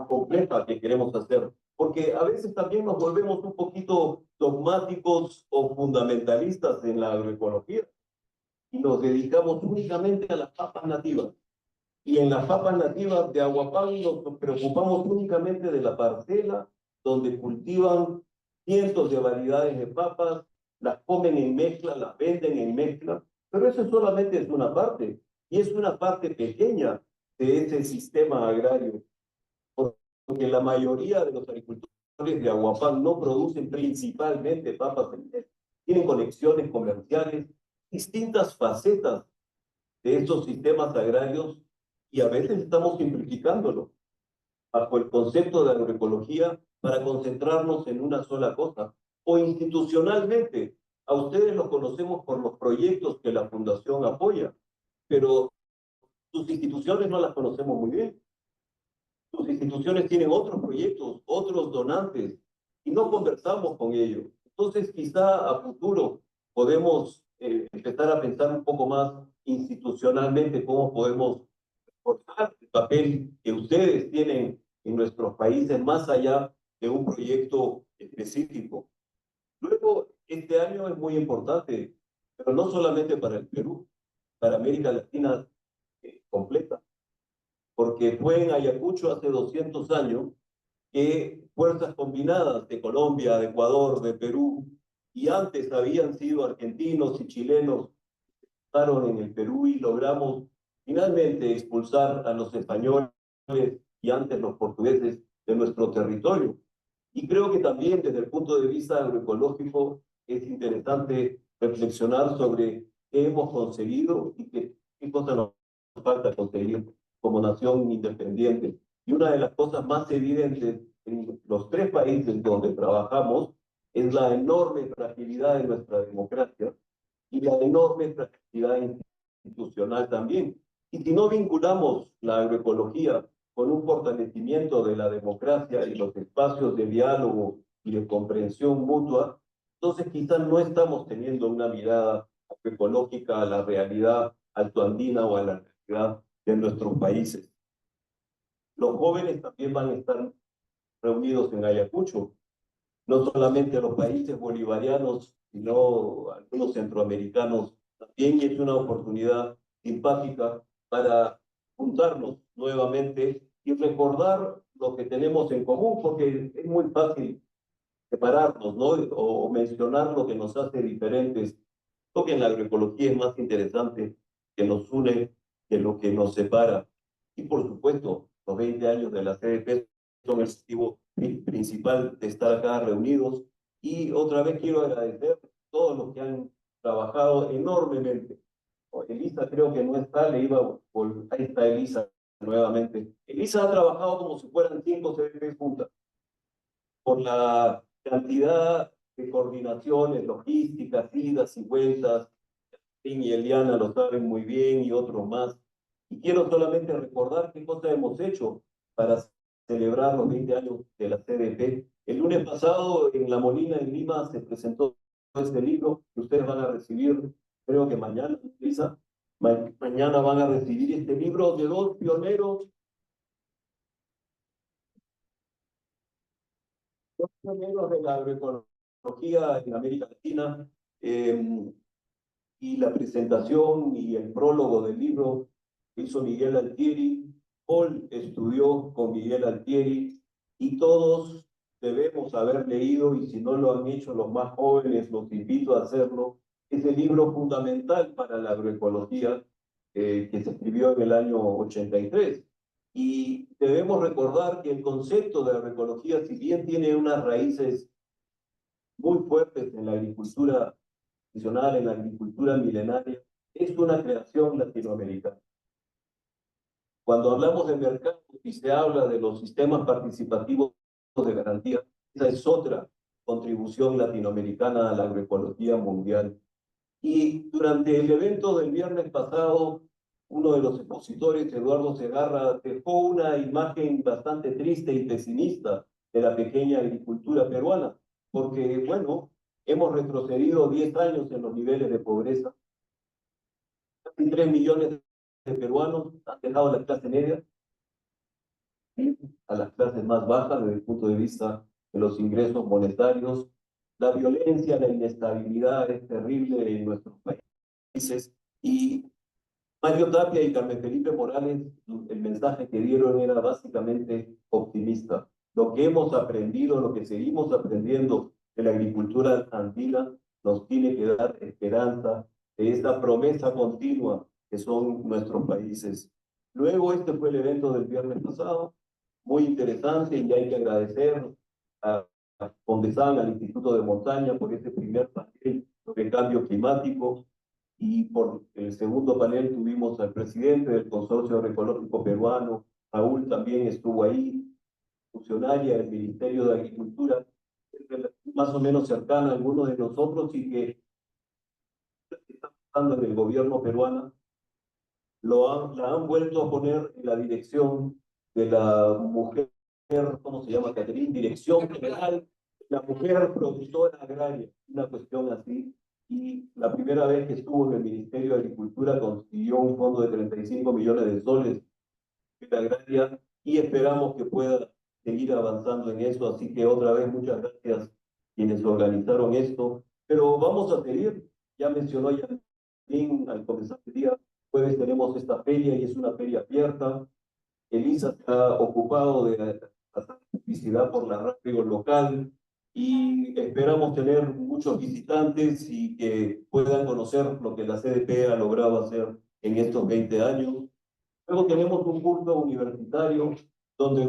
compleja que queremos hacer. Porque a veces también nos volvemos un poquito dogmáticos o fundamentalistas en la agroecología y nos dedicamos únicamente a las papas nativas. Y en las papas nativas de Aguapán nos preocupamos únicamente de la parcela donde cultivan cientos de variedades de papas, las comen en mezcla, las venden en mezcla, pero eso solamente es una parte, y es una parte pequeña de ese sistema agrario, porque la mayoría de los agricultores de Aguapán no producen principalmente papas en mezcla, tienen conexiones comerciales, distintas facetas de estos sistemas agrarios, y a veces estamos simplificándolo bajo el concepto de agroecología para concentrarnos en una sola cosa. O institucionalmente, a ustedes los conocemos por los proyectos que la Fundación apoya, pero sus instituciones no las conocemos muy bien. Sus instituciones tienen otros proyectos, otros donantes, y no conversamos con ellos. Entonces, quizá a futuro podemos empezar a pensar un poco más institucionalmente cómo podemos reforzar el papel que ustedes tienen en nuestros países más allá de un proyecto específico. Luego, este año es muy importante, pero no solamente para el Perú, para América Latina completa, porque fue en Ayacucho hace 200 años que fuerzas combinadas de Colombia, de Ecuador, de Perú, y antes habían sido argentinos y chilenos, estaban en el Perú y logramos finalmente expulsar a los españoles y antes los portugueses de nuestro territorio. Y creo que también desde el punto de vista agroecológico es interesante reflexionar sobre qué hemos conseguido y qué cosas nos falta conseguir como nación independiente. Y una de las cosas más evidentes en los tres países donde trabajamos es la enorme fragilidad de nuestra democracia y la enorme fragilidad institucional también. Y si no vinculamos la agroecología con un fortalecimiento de la democracia y los espacios de diálogo y de comprensión mutua, entonces quizás no estamos teniendo una mirada agroecológica a la realidad altoandina o a la realidad de nuestros países. Los jóvenes también van a estar reunidos en Ayacucho, no solamente los países bolivarianos, sino algunos centroamericanos también, y es una oportunidad simpática para juntarnos nuevamente y recordar lo que tenemos en común, porque es muy fácil separarnos, ¿no? O mencionar lo que nos hace diferentes. Creo que en la agroecología es más interesante que nos une que lo que nos separa. Y por supuesto, los 20 años de la CDP son el motivo principal de estar acá reunidos. Y otra vez quiero agradecer a todos los que han trabajado enormemente. Elisa creo que no está, ahí está Elisa nuevamente. Elisa ha trabajado como si fueran 5 CDPs juntas, por la cantidad de coordinaciones, logísticas, idas y vueltas. Tim y Eliana lo saben muy bien y otros más. Y quiero solamente recordar qué cosa hemos hecho para celebrar los 20 años de la CDP. El lunes pasado en La Molina, en Lima, se presentó este libro que ustedes van a recibir, creo que mañana, Lisa. Mañana van a recibir este libro de dos pioneros de la agroecología en América Latina, y la presentación y el prólogo del libro que hizo Miguel Altieri. Paul estudió con Miguel Altieri y todos debemos haber leído, y si no lo han hecho los más jóvenes, los invito a hacerlo. Es el libro fundamental para la agroecología que se escribió en el año 83. Y debemos recordar que el concepto de agroecología, si bien tiene unas raíces muy fuertes en la agricultura tradicional, en la agricultura milenaria, es una creación latinoamericana. Cuando hablamos de mercado y se habla de los sistemas participativos de garantía, esa es otra contribución latinoamericana a la agroecología mundial. Y durante el evento del viernes pasado, uno de los expositores, Eduardo Segarra, dejó una imagen bastante triste y pesimista de la pequeña agricultura peruana, porque, bueno, hemos retrocedido 10 años en los niveles de pobreza. Casi 3 millones de peruanos han dejado la clase media a las clases más bajas desde el punto de vista de los ingresos monetarios. La violencia, la inestabilidad es terrible en nuestros países. Y Mario Tapia y Carmen Felipe Morales, el mensaje que dieron era básicamente optimista. Lo que hemos aprendido, lo que seguimos aprendiendo de la agricultura andina, nos tiene que dar esperanza de esta promesa continua que son nuestros países. Luego, este fue el evento del viernes pasado, muy interesante, y hay que agradecer a Fondesan, al Instituto de Montaña, por este primer panel sobre cambio climático. Y por el segundo panel tuvimos al presidente del Consorcio Agroecológico Peruano, Raúl también estuvo ahí, funcionaria del Ministerio de Agricultura, más o menos cercana a algunos de nosotros y que está pasando en el gobierno peruano, la han vuelto a poner en la dirección de la mujer, ¿cómo se llama, Catherine? Dirección General la mujer productora agraria, una cuestión así, y la primera vez que estuvo en el Ministerio de Agricultura consiguió un fondo de 35 millones de soles de la agraria y esperamos que pueda seguir avanzando en eso, así que otra vez muchas gracias quienes organizaron esto, pero vamos a seguir, ya mencionó ya al comenzar el día, jueves tenemos esta feria y es una feria abierta. Elisa se ha ocupado de hacer publicidad por la radio local y esperamos tener muchos visitantes y que puedan conocer lo que la CDP ha logrado hacer en estos 20 años. Luego tenemos un curso universitario donde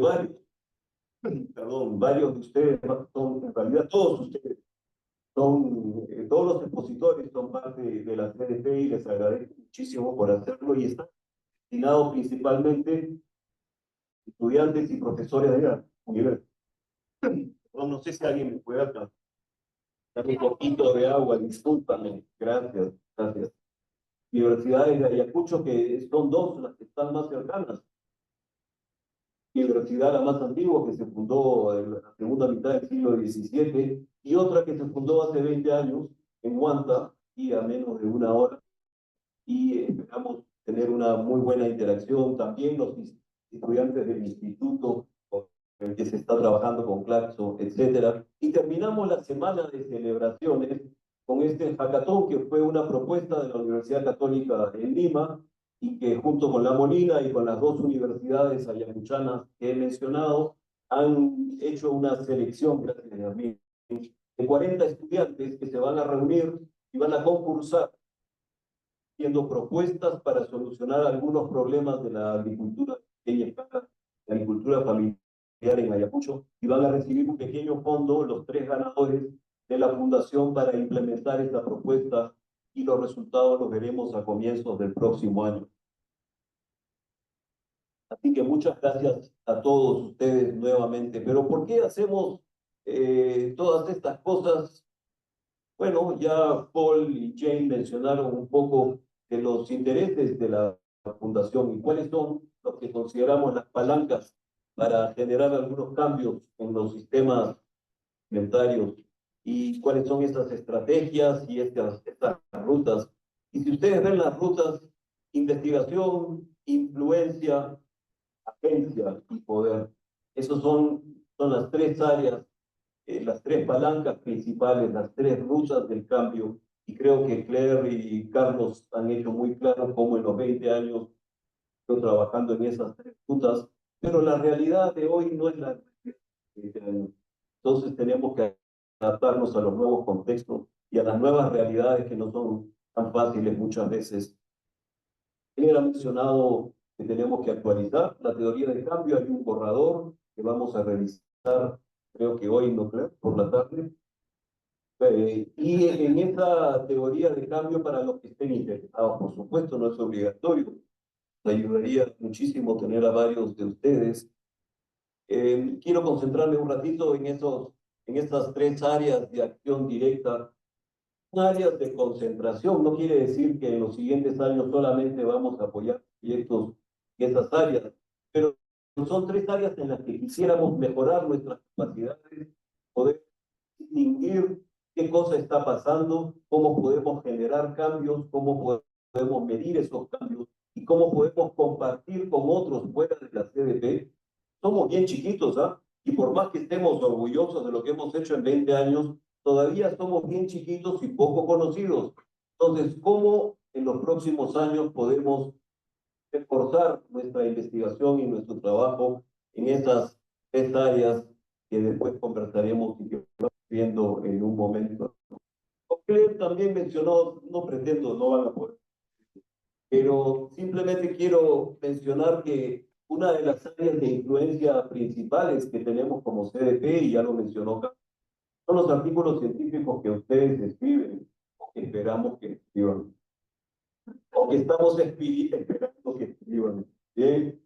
varios de ustedes, son, en realidad todos ustedes, todos los expositores son parte de la CDP y les agradezco muchísimo por hacerlo y está destinado principalmente estudiantes y profesores de la universidad. No sé si alguien me puede dar un poquito de agua, discúlpame, gracias, gracias. Universidades de Ayacucho, que son dos las que están más cercanas. Universidad la más antigua, que se fundó en la segunda mitad del siglo XVII, y otra que se fundó hace 20 años en Huanta, y a menos de una hora. Y esperamos tener una muy buena interacción. También los estudiantes del instituto con el que se está trabajando con Claxo, etcétera. Y terminamos la semana de celebraciones con este hackathon, que fue una propuesta de la Universidad Católica en Lima, y que junto con La Molina y con las dos universidades ayacuchanas que he mencionado, han hecho una selección, gracias a mí, de 40 estudiantes que se van a reunir y van a concursar haciendo propuestas para solucionar algunos problemas de la agricultura pequeña escala, la agricultura familiar en Ayacucho, y van a recibir un pequeño fondo, los 3 ganadores de la fundación, para implementar esta propuesta, y los resultados los veremos a comienzos del próximo año. Así que muchas gracias a todos ustedes nuevamente. Pero ¿por qué hacemos todas estas cosas? Bueno, ya Paul y Jane mencionaron un poco de los intereses de la fundación y cuáles son los que consideramos las palancas para generar algunos cambios en los sistemas alimentarios y cuáles son estas estrategias y estas rutas. Y si ustedes ven las rutas, investigación, influencia, agencia y poder, esos son las 3 áreas, las 3 palancas principales, las 3 rutas del cambio, y creo que Claire y Carlos han hecho muy claro cómo en los 20 años estoy trabajando en esas 3 rutas, pero la realidad de hoy no es la realidad de 20 años. Entonces tenemos que adaptarnos a los nuevos contextos y a las nuevas realidades que no son tan fáciles muchas veces. Él ha mencionado que tenemos que actualizar la teoría de cambio. Hay un borrador que vamos a revisar, creo que hoy, no creo, por la tarde. Y en esa teoría de cambio, para los que estén interesados, por supuesto, no es obligatorio. Me ayudaría muchísimo tener a varios de ustedes. Quiero concentrarme un ratito en estas 3 áreas de acción directa. Áreas de concentración no quiere decir que en los siguientes años solamente vamos a apoyar proyectos en esas áreas, pero son 3 áreas en las que quisiéramos mejorar nuestras capacidades, poder distinguir qué cosa está pasando, cómo podemos generar cambios, cómo podemos medir esos cambios y cómo podemos compartir con otros fuera de la CDP. Somos bien chiquitos, ¿ah? Y por más que estemos orgullosos de lo que hemos hecho en 20 años, todavía somos bien chiquitos y poco conocidos. Entonces, ¿cómo en los próximos años podemos reforzar nuestra investigación y nuestro trabajo en estas 3 áreas que después conversaremos y que vamos viendo en un momento? Claire también mencionó, no pretendo, no van a poder, pero simplemente quiero mencionar que una de las áreas de influencia principales que tenemos como CDP, y ya lo mencionó, son los artículos científicos que ustedes escriben, o que esperamos que escriban, o que estamos esperando que escriban. ¿Bien?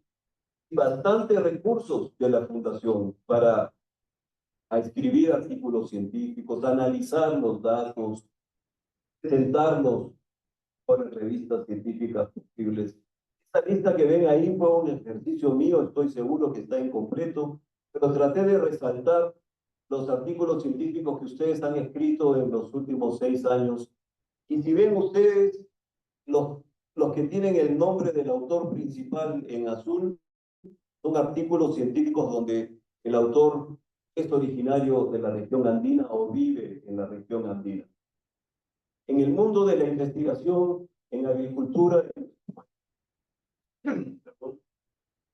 Bastantes recursos de la Fundación para escribir artículos científicos, analizar los datos, presentarlos por revistas científicas posibles. Esta lista que ven ahí fue un ejercicio mío, estoy seguro que está incompleto, pero traté de resaltar los artículos científicos que ustedes han escrito en los últimos 6 años. Y si ven ustedes los que tienen el nombre del autor principal en azul, son artículos científicos donde el autor es originario de la región andina o vive en la región andina. En el mundo de la investigación, en agricultura, en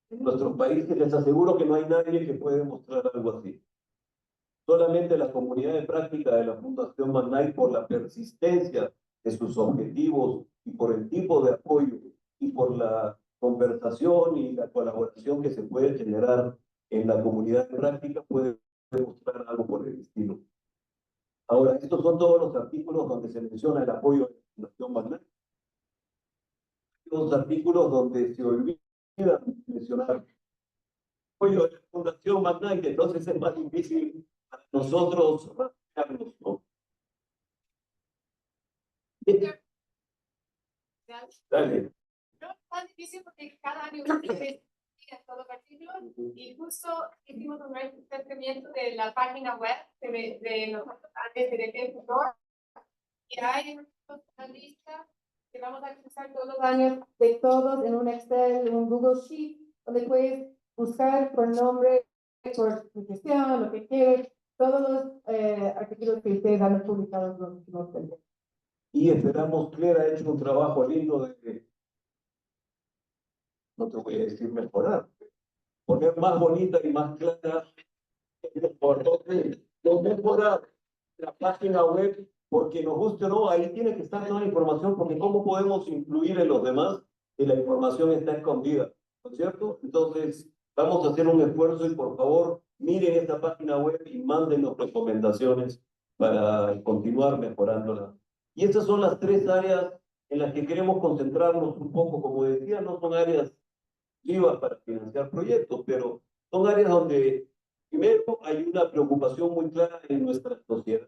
nuestros países, les aseguro que no hay nadie que pueda mostrar algo así. Solamente la comunidad de práctica de la Fundación McKnight, por la persistencia de sus objetivos y por el tipo de apoyo y por la conversación y la colaboración que se puede generar en la comunidad de práctica, puede mostrar algo por el estilo. Ahora, estos son todos los artículos donde se menciona el apoyo de la Fundación McKnight. Los artículos donde se olvida mencionar el apoyo de la Fundación McKnight, entonces es más difícil para nosotros rastrearlos, ¿no? Dale. No es tan difícil porque cada año se en todos los artículos y justo hicimos un reconocimiento de la página web de nosotros antes de tutor y hay una lista Que vamos a actualizar todos los años de todos en un Excel, en un Google Sheet, donde puedes buscar por nombre, por gestión, lo que quieres, todos los artículos que ustedes han publicado en los últimos años. Y esperamos, Claire ha hecho un trabajo lindo de, no te voy a decir mejorar, poner más bonita y más clara, por no mejorar la página web, porque nos guste o no, ahí tiene que estar toda la información, porque ¿cómo podemos influir en los demás si la información está escondida? ¿No es cierto? Entonces, vamos a hacer un esfuerzo y por favor, miren esta página web y mándenos recomendaciones para continuar mejorándola. Y estas son las 3 áreas en las que queremos concentrarnos un poco. Como decía, no son áreas vivas para financiar proyectos, pero son áreas donde, primero, hay una preocupación muy clara en nuestra sociedad.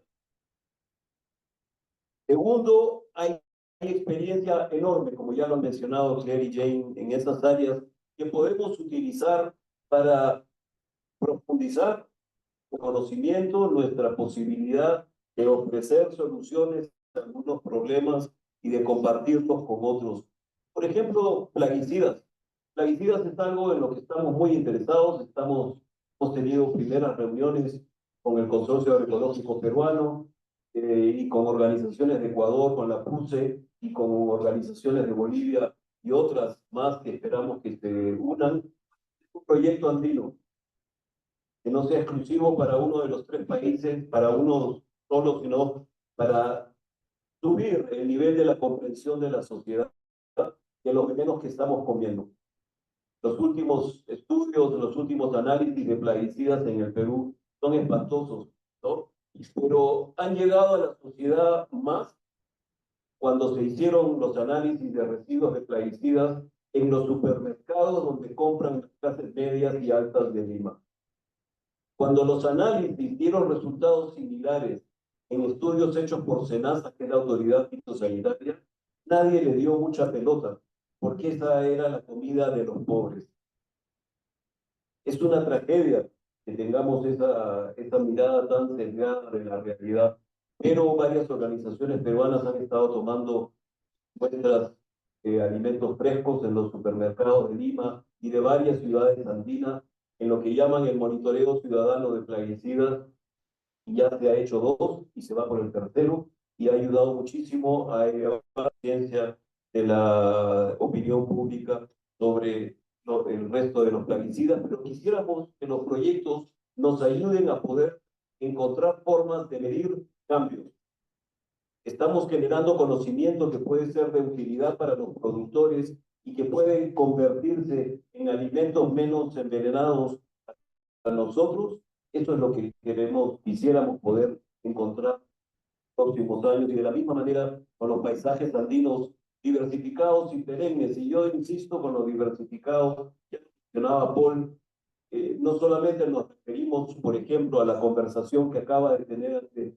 Segundo, hay experiencia enorme, como ya lo han mencionado Claire y Jane, en esas áreas que podemos utilizar para profundizar el conocimiento, nuestra posibilidad de ofrecer soluciones a algunos problemas y de compartirlos con otros. Por ejemplo, plaguicidas. Plaguicidas es algo en lo que estamos muy interesados. Hemos tenido primeras reuniones con el Consorcio Agroecológico Peruano y con organizaciones de Ecuador, con la PUCE y con organizaciones de Bolivia y otras más que esperamos que se unan. Un proyecto andino que no sea exclusivo para uno de los 3 países, para uno solo, sino para subir el nivel de la comprensión de la sociedad de los venenos que estamos comiendo. Los últimos estudios, los últimos análisis de plaguicidas en el Perú son espantosos, ¿no? Pero han llegado a la sociedad más cuando se hicieron los análisis de residuos de plaguicidas en los supermercados donde compran las clases medias y altas de Lima. Cuando los análisis dieron resultados similares en estudios hechos por SENASA, que es la autoridad fitosanitaria, nadie le dio mucha pelota, porque esa era la comida de los pobres. Es una tragedia que tengamos esa mirada tan sesgada de la realidad, pero varias organizaciones peruanas han estado tomando muestras de alimentos frescos en los supermercados de Lima y de varias ciudades andinas, en lo que llaman el monitoreo ciudadano de plaguicidas. Ya se ha hecho 2 y se va por el 3º, y ha ayudado muchísimo a elevar la ciencia de la opinión pública sobre el resto de los plaguicidas, pero quisiéramos que los proyectos nos ayuden a poder encontrar formas de medir cambios. Estamos generando conocimiento que puede ser de utilidad para los productores y que puede convertirse en alimentos menos envenenados para nosotros. Eso es lo que quisiéramos poder encontrar en los próximos años, y de la misma manera con los paisajes andinos diversificados y perennes. Y yo insisto con los diversificados, ya mencionaba Paul, no solamente nos referimos, por ejemplo, a la conversación que acaba de tener hace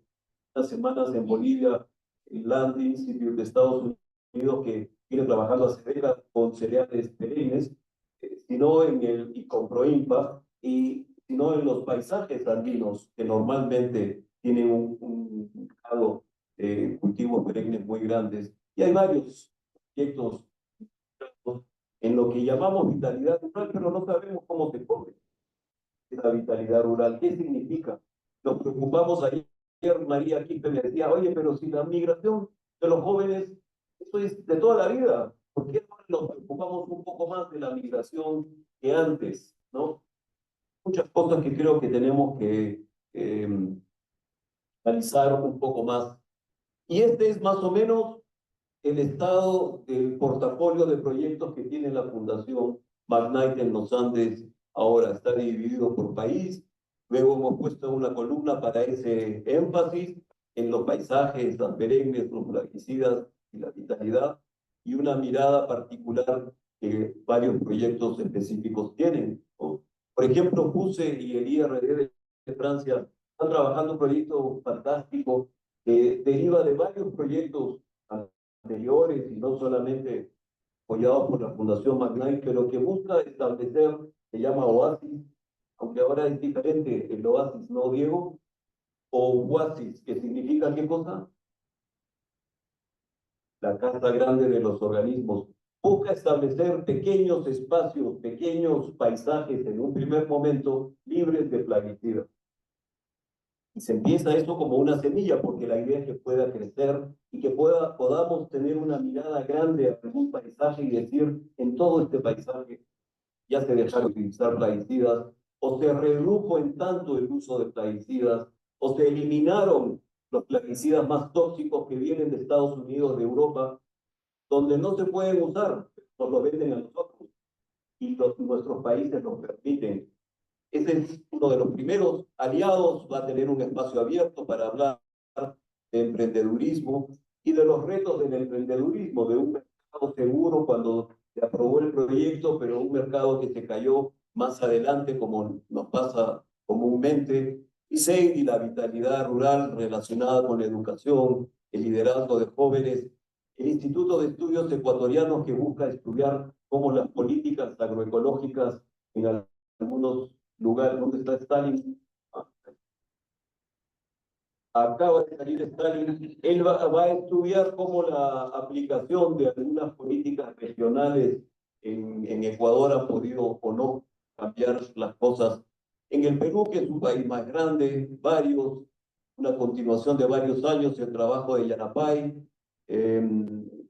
unas semanas en Bolivia, el Land Institute de Estados Unidos, que viene trabajando hace décadas con cereales perennes, sino y con Proimpa, y sino en los paisajes andinos, que normalmente tienen un cultivos perennes muy grandes. Y hay varios proyectos en lo que llamamos vitalidad rural, pero no sabemos cómo se come esa vitalidad rural. ¿Qué significa? Nos preocupamos ayer, María Quispe me decía, oye, pero si la migración de los jóvenes, eso es de toda la vida, ¿por qué ahora nos preocupamos un poco más de la migración que antes, ¿no? Muchas cosas que creo que tenemos que analizar un poco más. Y este es más o menos el estado del portafolio de proyectos que tiene la Fundación McKnight en los Andes. Ahora está dividido por país. Luego hemos puesto una columna para ese énfasis en los paisajes, las perennes, los plaguicidas y la vitalidad, y una mirada particular que varios proyectos específicos tienen, ¿no? Por ejemplo, PUSE y el IRD de Francia están trabajando un proyecto fantástico que deriva de varios proyectos anteriores y no solamente apoyados por la Fundación McKnight, pero que busca establecer, se llama Oasis, aunque ahora es diferente el Oasis, ¿no, Diego? O Oasis, que significa ¿qué cosa? La casa grande de los organismos. Busca establecer pequeños espacios, pequeños paisajes en un primer momento libres de plaguicidas. Y se empieza eso como una semilla, porque la idea es que pueda crecer y que podamos tener una mirada grande a algún paisaje y decir, en todo este paisaje ya se dejaron de utilizar plaguicidas, o se redujo en tanto el uso de plaguicidas, o se eliminaron los plaguicidas más tóxicos que vienen de Estados Unidos, de Europa, donde no se pueden usar, nos lo venden a nosotros, y nuestros países nos permiten. Ese es uno de los primeros aliados, va a tener un espacio abierto para hablar de emprendedurismo y de los retos del emprendedurismo, de un mercado seguro cuando se aprobó el proyecto, pero un mercado que se cayó más adelante, como nos pasa comúnmente, y SEID y la vitalidad rural relacionada con la educación, el liderazgo de jóvenes, el Instituto de Estudios Ecuatorianos que busca estudiar cómo las políticas agroecológicas en algunos lugares. ¿Dónde está Stalin? Acaba de salir Stalin. Él va a estudiar cómo la aplicación de algunas políticas regionales en Ecuador ha podido o no cambiar las cosas. En el Perú, que es un país más grande, una continuación de varios años, el trabajo de Yanapay,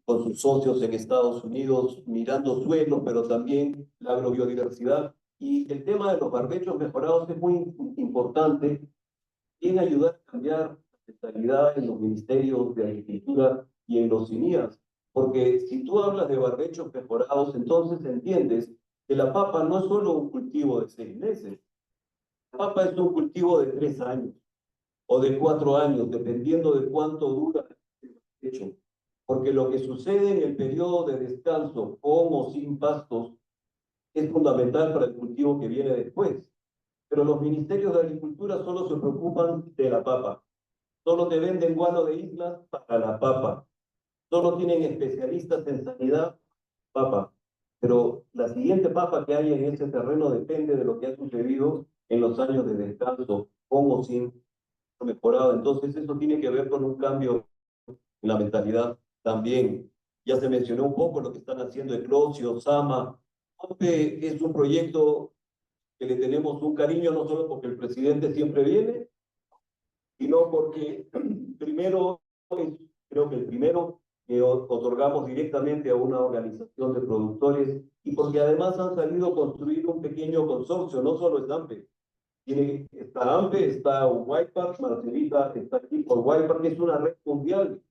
con sus socios en Estados Unidos, mirando suelos, pero también la agrobiodiversidad. Y el tema de los barbechos mejorados es muy importante en ayudar a cambiar la mentalidad en los ministerios de Agricultura y en los CINIAS. Porque si tú hablas de barbechos mejorados, entonces entiendes que la papa no es solo un cultivo de 6 meses. La papa es un cultivo de 3 años o de 4 años, dependiendo de cuánto dura el barbecho. Porque lo que sucede en el periodo de descanso, con o sin pastos, es fundamental para el cultivo que viene después. Pero los ministerios de Agricultura solo se preocupan de la papa. Solo te venden guano de islas para la papa. Solo tienen especialistas en sanidad, papa. Pero la siguiente papa que hay en ese terreno depende de lo que ha sucedido en los años de descanso, con o sin mejorado. Entonces eso tiene que ver con un cambio en la mentalidad también. Ya se mencionó un poco lo que están haciendo Eclosio, Sama. OPE es un proyecto que le tenemos un cariño no solo porque el presidente siempre viene, sino porque primero, creo que el primero que otorgamos directamente a una organización de productores y porque además han salido a construir un pequeño consorcio, no solo es AMPE. Está AMPE, está Whitepark, Marcelita está aquí por Whitepark, que es una red mundial,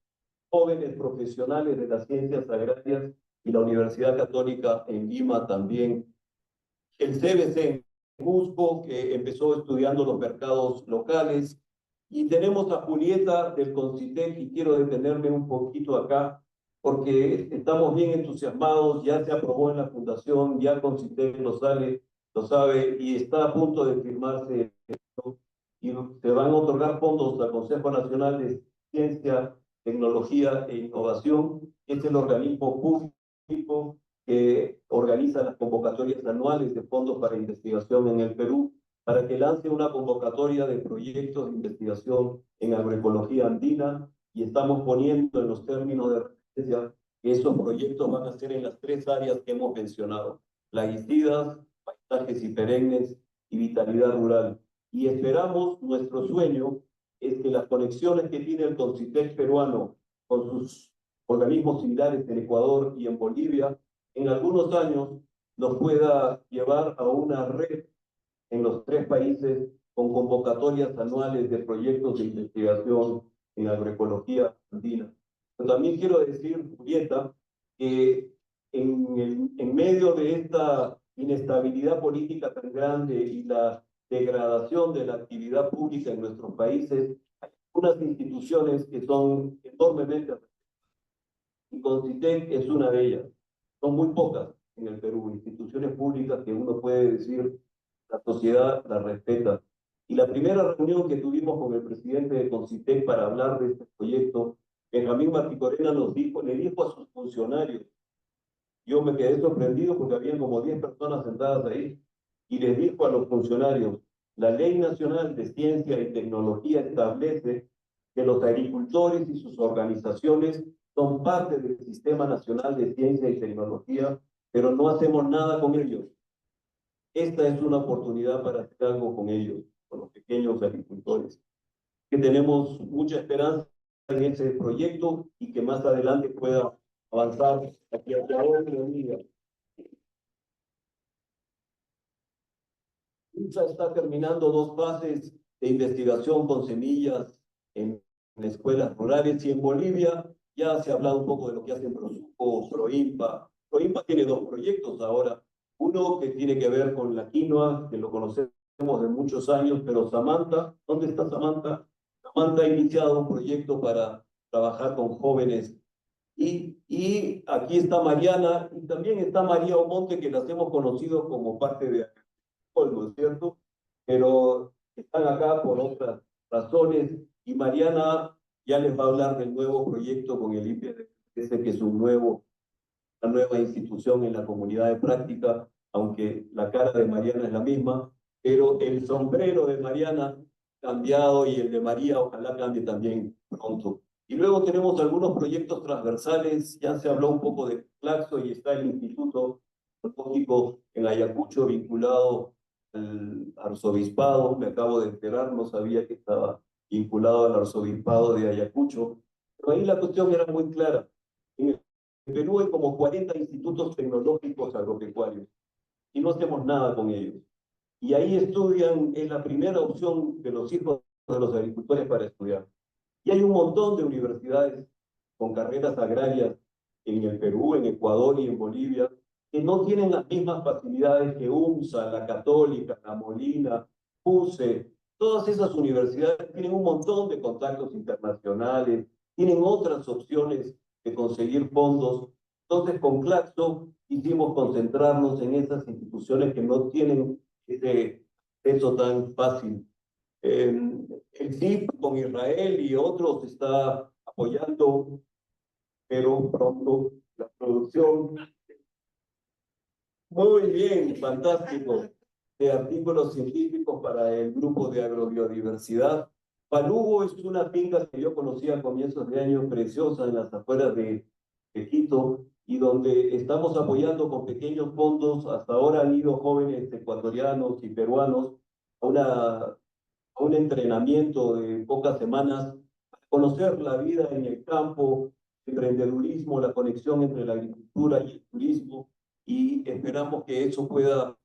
jóvenes profesionales de las ciencias agrarias y la Universidad Católica en Lima también. El CBC en Cusco, que empezó estudiando los mercados locales, y tenemos a Julieta del CONCITEC, y quiero detenerme un poquito acá, porque estamos bien entusiasmados, ya se aprobó en la Fundación, ya CONCITEC lo sabe, y está a punto de firmarse, y se van a otorgar fondos al Consejo Nacional de Ciencia, Tecnología e Innovación, que es el organismo público que organiza las convocatorias anuales de fondos para investigación en el Perú, para que lance una convocatoria de proyectos de investigación en agroecología andina y estamos poniendo en los términos de referencia que esos proyectos van a ser en las 3 áreas que hemos mencionado: plaguicidas, paisajes y perennes y vitalidad rural. Y esperamos, nuestro sueño es que las conexiones que tiene el CONCITEC peruano con sus organismos similares en Ecuador y en Bolivia, en algunos años nos pueda llevar a una red en los 3 países con convocatorias anuales de proyectos de investigación en agroecología andina. Pero también quiero decir, Julieta, que en medio de esta inestabilidad política tan grande y la degradación de la actividad pública en nuestros países, hay unas instituciones que son enormemente afectadas. Y CONCITEC es una de ellas. Son muy pocas en el Perú, instituciones públicas que uno puede decir la sociedad la respeta. Y la primera reunión que tuvimos con el presidente de CONCITEC para hablar de este proyecto, Benjamín Marticorena le dijo a sus funcionarios, yo me quedé sorprendido porque habían como 10 personas sentadas ahí, y les dijo a los funcionarios, la Ley Nacional de Ciencia y Tecnología establece que los agricultores y sus organizaciones son parte del Sistema Nacional de Ciencia y Tecnología, pero no hacemos nada con ellos. Esta es una oportunidad para hacer algo con ellos, con los pequeños agricultores, que tenemos mucha esperanza en ese proyecto y que más adelante pueda avanzar hacia otro día. INSA está terminando 2 fases de investigación con semillas en escuelas rurales, y en Bolivia ya se ha hablado un poco de lo que hacen Prosuco, Proimpa. Proimpa tiene 2 proyectos ahora. Uno que tiene que ver con la quinoa, que lo conocemos de muchos años, pero Samantha, ¿dónde está Samantha? Samantha ha iniciado un proyecto para trabajar con jóvenes. Y aquí está Mariana, y también está María Omonte, que las hemos conocido como parte de ¿no es cierto? Pero están acá por otras razones, y Mariana ya les va a hablar del nuevo proyecto con el IPD, que es una nueva institución en la comunidad de práctica, aunque la cara de Mariana es la misma, pero el sombrero de Mariana ha cambiado y el de María ojalá cambie también pronto. Y luego tenemos algunos proyectos transversales, ya se habló un poco de Claxo y está el Instituto Ecológico en Ayacucho vinculado al arzobispado, me acabo de enterar, no sabía que estaba vinculado al arzobispado de Ayacucho, pero ahí la cuestión era muy clara. En Perú hay como 40 institutos tecnológicos agropecuarios y no hacemos nada con ellos. Y ahí estudian, es la primera opción de los hijos de los agricultores para estudiar. Y hay un montón de universidades con carreras agrarias en el Perú, en Ecuador y en Bolivia, que no tienen las mismas facilidades que UMSA, la Católica, la Molina, PUCE. Todas esas universidades tienen un montón de contactos internacionales, tienen otras opciones de conseguir fondos. Entonces, con Claxo quisimos concentrarnos en esas instituciones que no tienen ese peso tan fácil. El CIP con Israel y otros está apoyando, pero pronto la producción. Muy bien, fantástico. De artículos científicos para el grupo de agrobiodiversidad. Palugo es una finca que yo conocí a comienzos de año, preciosa en las afueras de Quito, y donde estamos apoyando con pequeños fondos. Hasta ahora han ido jóvenes ecuatorianos y peruanos a un entrenamiento de pocas semanas para conocer la vida en el campo, el emprendedurismo, la conexión entre la agricultura y el turismo, y esperamos que eso pueda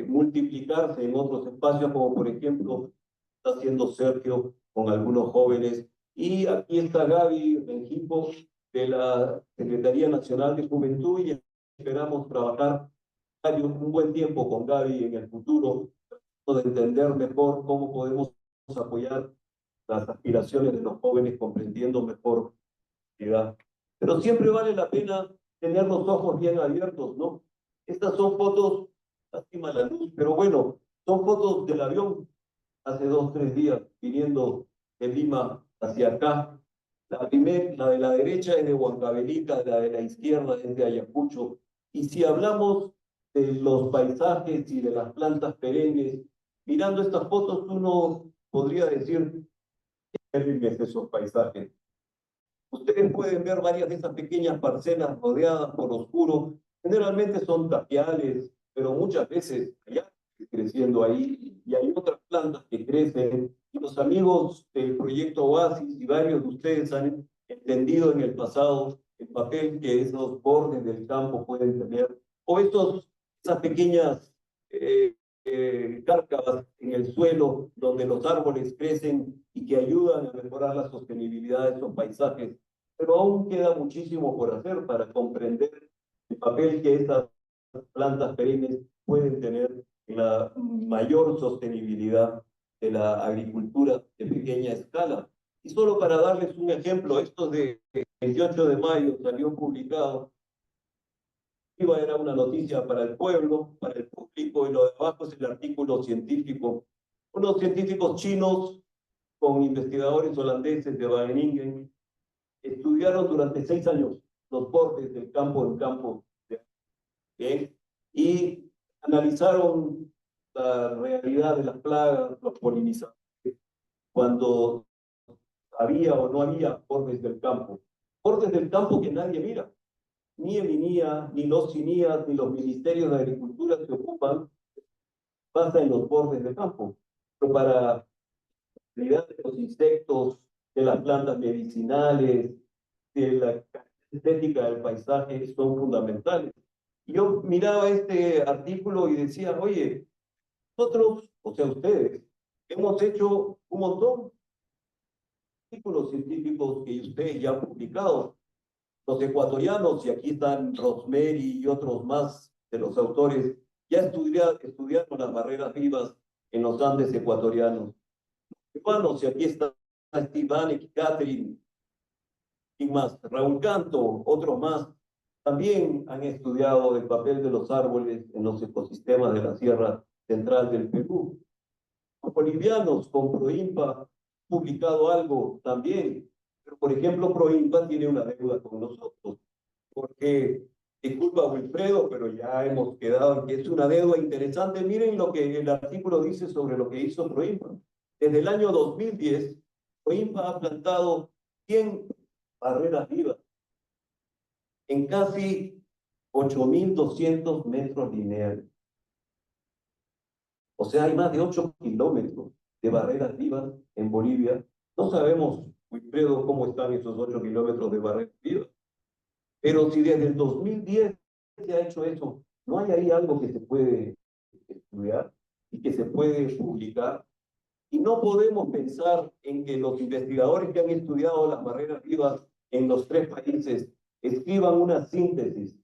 multiplicarse en otros espacios, como por ejemplo está haciendo Sergio con algunos jóvenes. Y aquí está Gaby Rengifo de la Secretaría Nacional de Juventud, y esperamos trabajar un buen tiempo con Gaby en el futuro, de entender mejor cómo podemos apoyar las aspiraciones de los jóvenes, comprendiendo mejor la sociedad. Pero siempre vale la pena tener los ojos bien abiertos, ¿no? Estas son fotos, lástima la luz, pero bueno, son fotos del avión hace 2, 3 días, viniendo de Lima hacia acá. La de la derecha es de Huancavelica, la de la izquierda es de Ayacucho. Y si hablamos de los paisajes y de las plantas perennes mirando estas fotos uno podría decir, ¿qué terribles esos paisajes? Ustedes pueden ver varias de esas pequeñas parcelas rodeadas por oscuro. Generalmente son tapiales, pero muchas veces hay árboles creciendo ahí y hay otras plantas que crecen. Y los amigos del proyecto Oasis y varios de ustedes han entendido en el pasado el papel que esos bordes del campo pueden tener, o esas pequeñas cárcavas en el suelo donde los árboles crecen y que ayudan a mejorar la sostenibilidad de esos paisajes. Pero aún queda muchísimo por hacer para comprender el papel que estas plantas perennes pueden tener en la mayor sostenibilidad de la agricultura de pequeña escala. Y solo para darles un ejemplo, esto de 28 de mayo salió publicado, era una noticia para el pueblo, para el público, y lo de abajo es el artículo científico. Unos científicos chinos con investigadores holandeses de Wageningen estudiaron durante 6 años los bordes del campo en campo, ¿bien? Y analizaron la realidad de las plagas, los polinizadores, cuando había o no había bordes del campo que nadie mira. Ni el INIA, ni los CINIAS, ni los ministerios de agricultura se ocupan, pasa en los bordes del campo. Pero para la calidad de los insectos, de las plantas medicinales, de la estética del paisaje, son fundamentales. Y yo miraba este artículo y decía, oye, nosotros, o sea, ustedes, hemos hecho un montón de artículos científicos que ustedes ya han publicado. Los ecuatorianos, y aquí están Rosemary y otros más de los autores, ya estudiaron las barreras vivas en los Andes ecuatorianos. Los cubanos, y aquí están Steve Vanek, Catherine, y más, Raúl Canto, otros más, también han estudiado el papel de los árboles en los ecosistemas de la Sierra Central del Perú. Los bolivianos, con Proimpa, han publicado algo también. Pero, por ejemplo, Proimpa tiene una deuda con nosotros, porque, disculpa Wilfredo, pero ya hemos quedado en que es una deuda interesante. Miren lo que el artículo dice sobre lo que hizo Proimpa. Desde el año 2010, Proimpa ha plantado 100 barreras vivas en casi 8.200 metros lineales. O sea, hay más de 8 kilómetros de barreras vivas en Bolivia. No sabemos, Wilfredo, cómo están esos 8 kilómetros de barreras vivas. Pero si desde el 2010 se ha hecho eso, ¿no hay ahí algo que se puede estudiar y que se puede publicar? Y no podemos pensar en que los investigadores que han estudiado las barreras vivas en los 3 países escriban una síntesis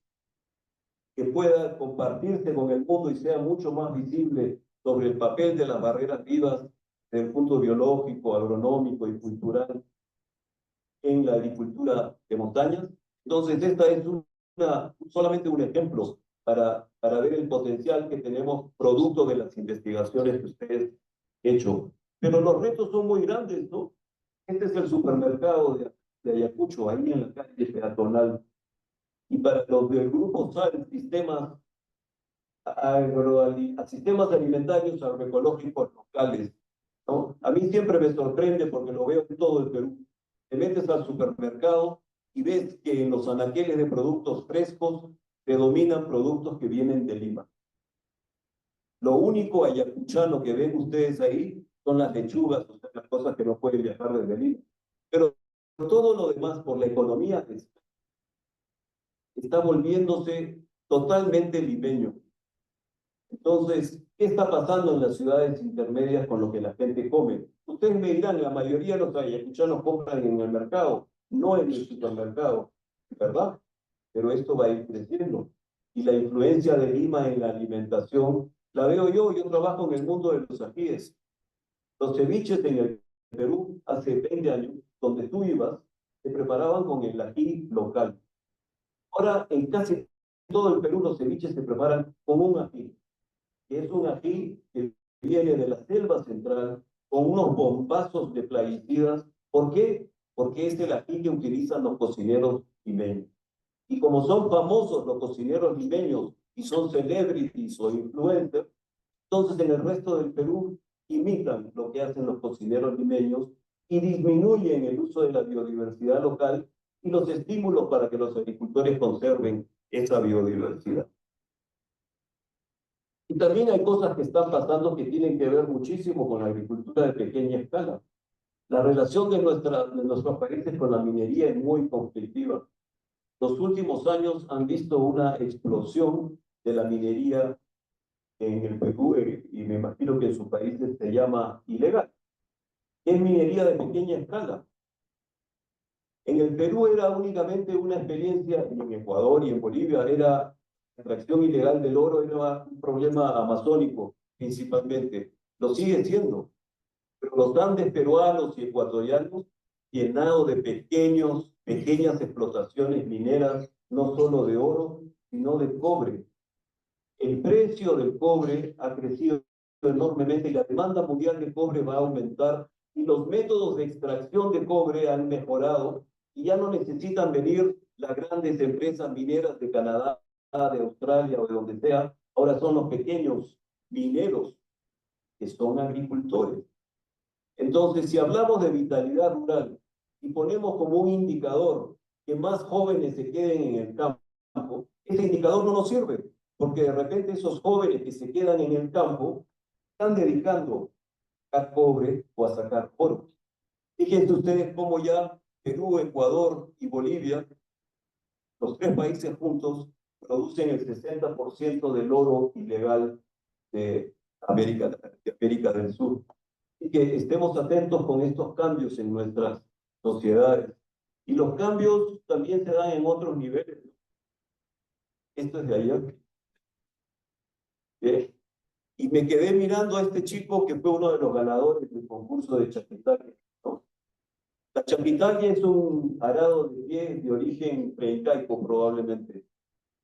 que pueda compartirse con el mundo y sea mucho más visible sobre el papel de las barreras vivas desde el punto biológico, agronómico y cultural en la agricultura de montañas. Entonces, esta es solamente un ejemplo para ver el potencial que tenemos producto de las investigaciones que ustedes han hecho. Pero los retos son muy grandes, ¿no? Este es el supermercado de Ayacucho, ahí en la calle peatonal. Y para los del grupo SAL, sistemas alimentarios agroecológicos locales, ¿no? A mí siempre me sorprende porque lo veo en todo el Perú. Te metes al supermercado y ves que en los anaqueles de productos frescos predominan productos que vienen de Lima. Lo único ayacuchano que ven ustedes ahí son las lechugas, o sea, las cosas que no pueden viajar desde Lima. Pero todo lo demás, por la economía, está volviéndose totalmente limeño. Entonces, ¿qué está pasando en las ciudades intermedias con lo que la gente come? Ustedes me dirán, la mayoría de los ayacuchanos compran en el mercado, no en el supermercado, ¿verdad? Pero esto va a ir creciendo. Y la influencia de Lima en la alimentación, la veo yo trabajo en el mundo de los ajíes. Los ceviches en el Perú, hace 20 años, donde tú ibas, se preparaban con el ají local. Ahora, en casi todo el Perú, los ceviches se preparan con un ají, que es un ají que viene de la selva central, con unos bombazos de plaguicidas. ¿Por qué? Porque es el ají que utilizan los cocineros limeños. Y como son famosos los cocineros limeños y son celebrities o influencers, Entonces, en el resto del Perú imitan lo que hacen los cocineros limeños y disminuyen el uso de la biodiversidad local y los estímulos para que los agricultores conserven esa biodiversidad. Y también hay cosas que están pasando que tienen que ver muchísimo con la agricultura de pequeña escala. La relación de nuestros países con la minería es muy conflictiva. Los últimos años han visto una explosión de la minería en el Perú, y me imagino que en sus países se llama ilegal. Es minería de pequeña escala. En el Perú era únicamente una experiencia, y en Ecuador y en Bolivia era extracción ilegal del oro, era un problema amazónico principalmente. Lo sigue siendo. Pero los Andes peruanos y ecuatorianos, llenados de pequeñas explotaciones mineras, no solo de oro, sino de cobre. El precio del cobre ha crecido enormemente y la demanda mundial de cobre va a aumentar y los métodos de extracción de cobre han mejorado y ya no necesitan venir las grandes empresas mineras de Canadá, de Australia o de donde sea. Ahora son los pequeños mineros que son agricultores. Entonces, si hablamos de vitalidad rural y ponemos como un indicador que más jóvenes se queden en el campo, ese indicador no nos sirve, porque de repente esos jóvenes que se quedan en el campo están dedicando a sacar cobre o a sacar oro. Fíjense ustedes cómo ya Perú, Ecuador y Bolivia, los tres países juntos, producen el 60% del oro ilegal de América del Sur. Y que estemos atentos con estos cambios en nuestras sociedades. Y los cambios también se dan en otros niveles. Esto es de ayer. Y me quedé mirando a este chico que fue uno de los ganadores del concurso de Chapintaque, ¿no? La Chapintaque es un arado de pie de origen preincaico probablemente.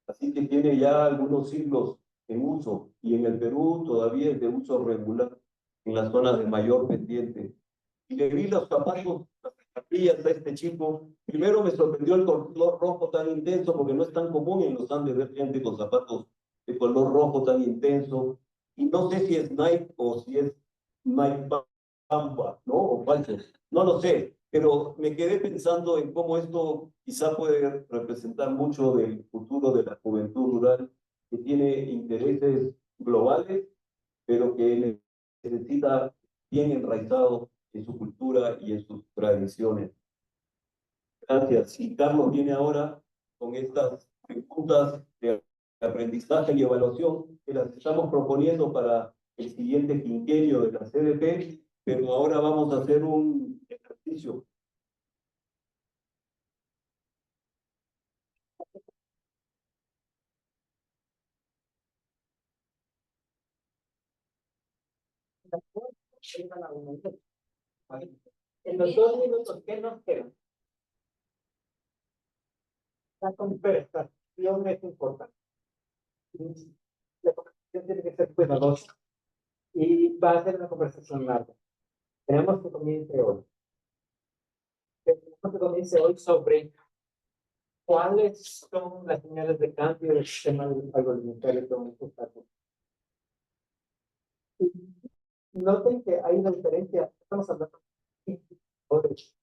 Así que tiene ya algunos siglos en uso. Y en el Perú todavía es de uso regular en las zonas de mayor pendiente. Y le vi los zapatos, las zapatillas a este chico. Primero me sorprendió el color rojo tan intenso, porque no es tan común en los Andes ver gente con zapatos de color rojo tan intenso. Y no sé si es Nike o si es Nike Pampa, ¿no? O falso. No lo sé, pero me quedé pensando en cómo esto quizá puede representar mucho del futuro de la juventud rural, que tiene intereses globales, pero que necesita bien enraizado en su cultura y en sus tradiciones. Gracias. Y Carlos viene ahora con estas preguntas de aprendizaje y evaluación que las estamos proponiendo para el siguiente quinquenio de la CDP, pero ahora vamos a hacer un ejercicio. En los 2 minutos que nos quedan, la conversación es importante. La conversación tiene que ser cuidadosa y va a ser una conversación larga. Tenemos que comience hoy. Tenemos que comience hoy sobre cuáles son las señales de cambio del sistema agroalimentario que vamos a usar. Noten que hay una diferencia. Estamos hablando de indicadores,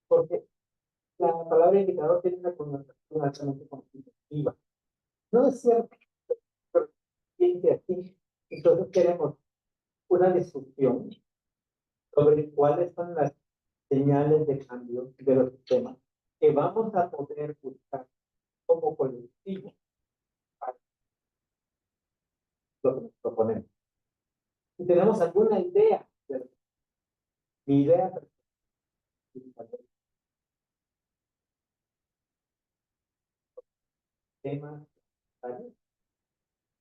porque la palabra indicador tiene una connotación altamente cuantitativa. No es cierto, pero siente aquí. Entonces queremos una discusión sobre cuáles son las señales de cambio de los sistemas que vamos a poder buscar como colectivo para lo que nos proponemos. Si tenemos alguna idea, mi idea temas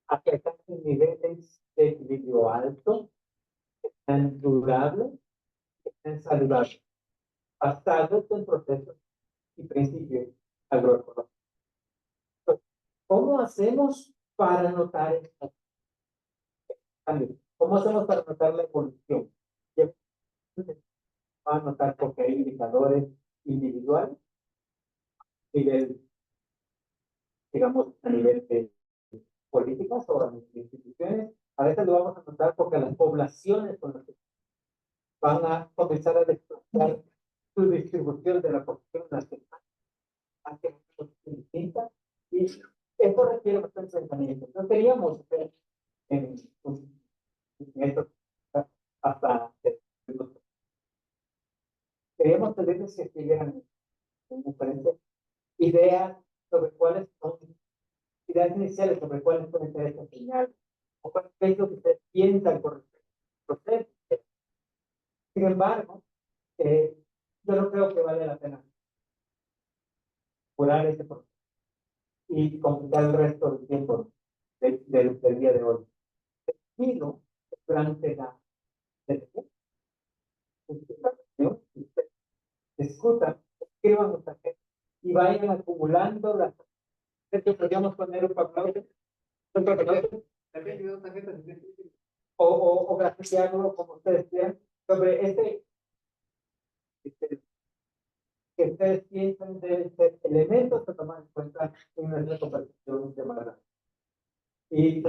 a que alcancen niveles de equilibrio alto, que sean durables, que sean saludables, basados en procesos y principios agroecológicos. ¿Cómo hacemos para notar estos cambios? ¿Cómo hacemos para notar la evolución? Va a notar porque hay indicadores individuales, nivel, digamos, a nivel de políticas o a nivel de instituciones, A veces lo vamos a notar porque las poblaciones con las que van a comenzar a desplazar su distribución de la población nacional hacia una posición distinta, y eso requiere bastante pensamiento. No queríamos ver en esto hasta queríamos pedirles que escribieran en diferentes ideas sobre cuáles son, ideas iniciales sobre cuáles pueden ser estas señales, o cuál es lo que ustedes piensan con respecto al proceso. Sin embargo, yo no creo que vale la pena curar ese proceso y complicar el resto del tiempo del día de hoy. Sino durante la discutan, escriban los tarjetas y vayan acumulando las tarjetas. Podríamos poner un papel o graficarlo como ustedes quieran sobre que ustedes piensan de elementos que tomar en cuenta en nuestra conversación semana. Y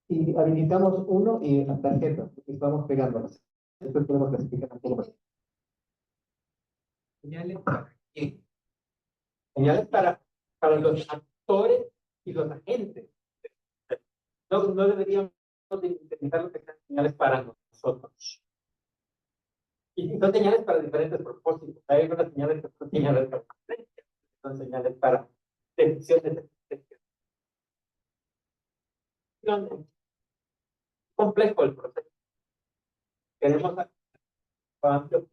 y habilitamos uno y las tarjetas, y estamos pegándolas. Esto podemos clasificar un poco más. Señales para quién. Señales para los actores y los agentes. No deberíamos intentar lo que sean señales para nosotros. Y son señales para diferentes propósitos. Hay unas señales que son señales para son señales para decisiones. Complejo el proceso. Queremos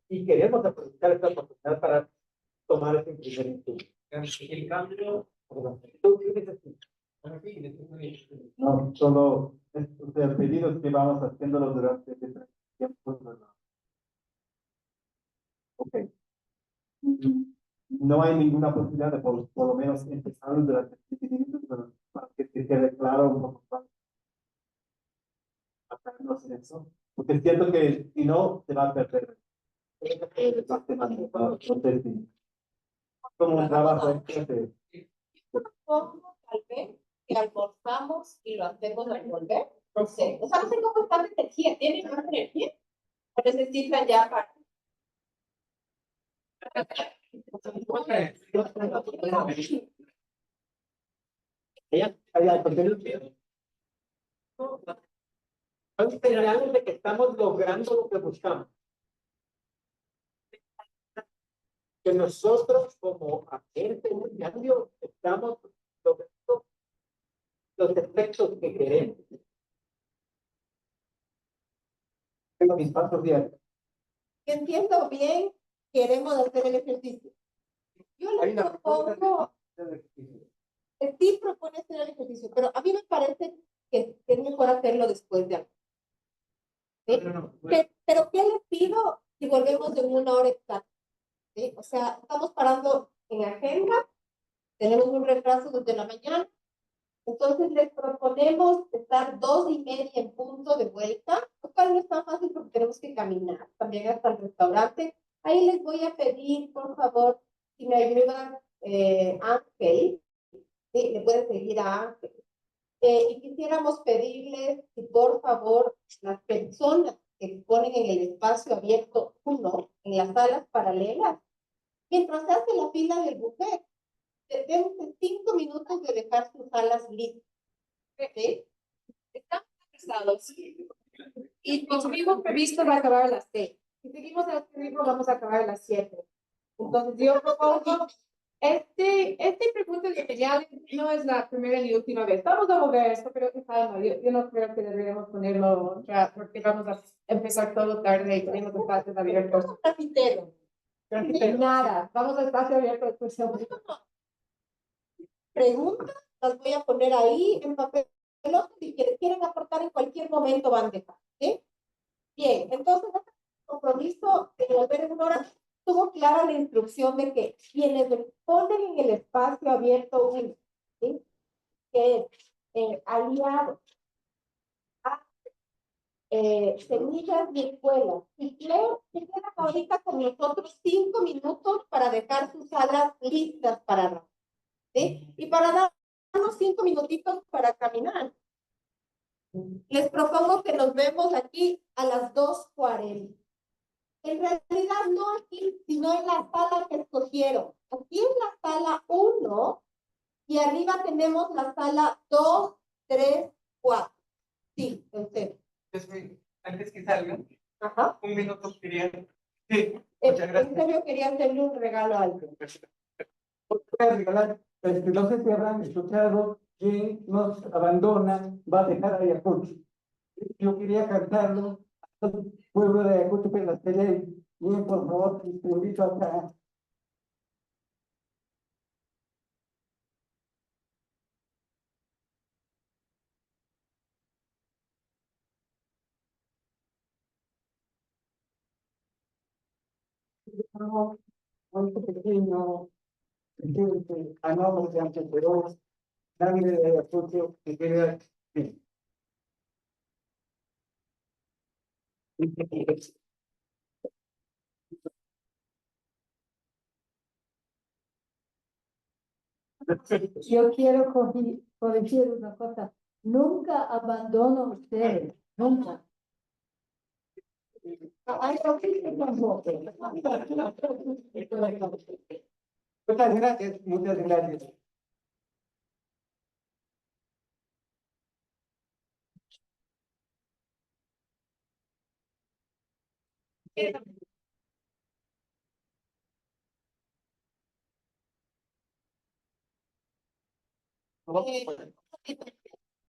y queremos aprovechar esta oportunidad para tomar ese primer impulso. El cambio. No, solo estos pedidos que vamos haciéndolos durante este tiempo. Ok. No hay ninguna posibilidad de por lo menos empezar durante este minutos para que te quede claro un poco más. En eso. Porque siento que si no, se va a perder. Como un trabajo Tal vez que almorzamos y lo hacemos al volver. No sé. O sea, no sé cómo está la energía. ¿Tienen más energía? ¿O necesitan ya para? Son señales de que estamos logrando lo que buscamos. Que nosotros como agentes de cambio estamos logrando los efectos que queremos. Tengo mis pasos diarios. Entiendo bien, queremos hacer el ejercicio. Yo les propongo, sí propone hacer el ejercicio, pero a mí me parece que es mejor hacerlo después de algo. ¿Sí? Pero ¿qué les pido si volvemos en 1 hora exacta? ¿Sí? O sea, estamos parando en agenda, tenemos un retraso desde la mañana, entonces les proponemos estar 2:30 en punto de vuelta, lo cual no es tan fácil porque tenemos que caminar también hasta el restaurante. Ahí les voy a pedir, por favor, si me ayudan Ángel, ¿sí? Le pueden seguir a Ángel. Y quisiéramos pedirles si por favor las personas que exponen en el espacio abierto 1, en las salas paralelas, mientras se hace la fila del buffet, dense 5 minutos de dejar sus salas listas. ¿Sí? Estamos atrasados. Y nuestro mismo previsto va a acabar a las 6. Si seguimos a este ritmo, vamos a acabar a las 7. Entonces, yo propongo, este pregunta de señales no es la primera ni última vez. Vamos a mover esto, pero yo no creo que deberíamos ponerlo ya, porque vamos a empezar todo tarde y tenemos espacios abiertos. Nada, vamos a espacio abierto después. Preguntas, las voy a poner ahí en papel. Si quieren aportar en cualquier momento, van a dejar. ¿Sí? Bien, entonces, el compromiso de volver en 1 hora. Tuvo clara la instrucción de que quienes responden en el espacio abierto 1, ¿sí? Que es aliados, semillas de escuela. Y Claire se queda ahorita con nosotros 5 minutos para dejar sus salas listas para nosotros, ¿sí? Y para darnos 5 minutitos para caminar. Les propongo que nos vemos aquí a las 2:40. En realidad no aquí, sino en la sala que escogieron. Aquí en la sala 1 y arriba tenemos la sala 2, 3, 4. Sí, en serio. Antes que salgan, Ajá. un minuto quería. Sí, muchas En gracias. serio quería hacerle un regalo a alguien. Voy a regalar, no sé si habrán escuchado, quien nos abandona va a dejar a Ayacucho. Yo quería cantarlo al pueblo de Ayacucho, pero la tele, bien, por favor, te invito acá. Muy pequeño, a nombre de Anteferos, nadie de Ayacucho que quería. Yo quiero corregir una cosa. Nunca abandono a ustedes. Nunca. Ay, no, tampoco. Muchas gracias, muchas gracias. Eh,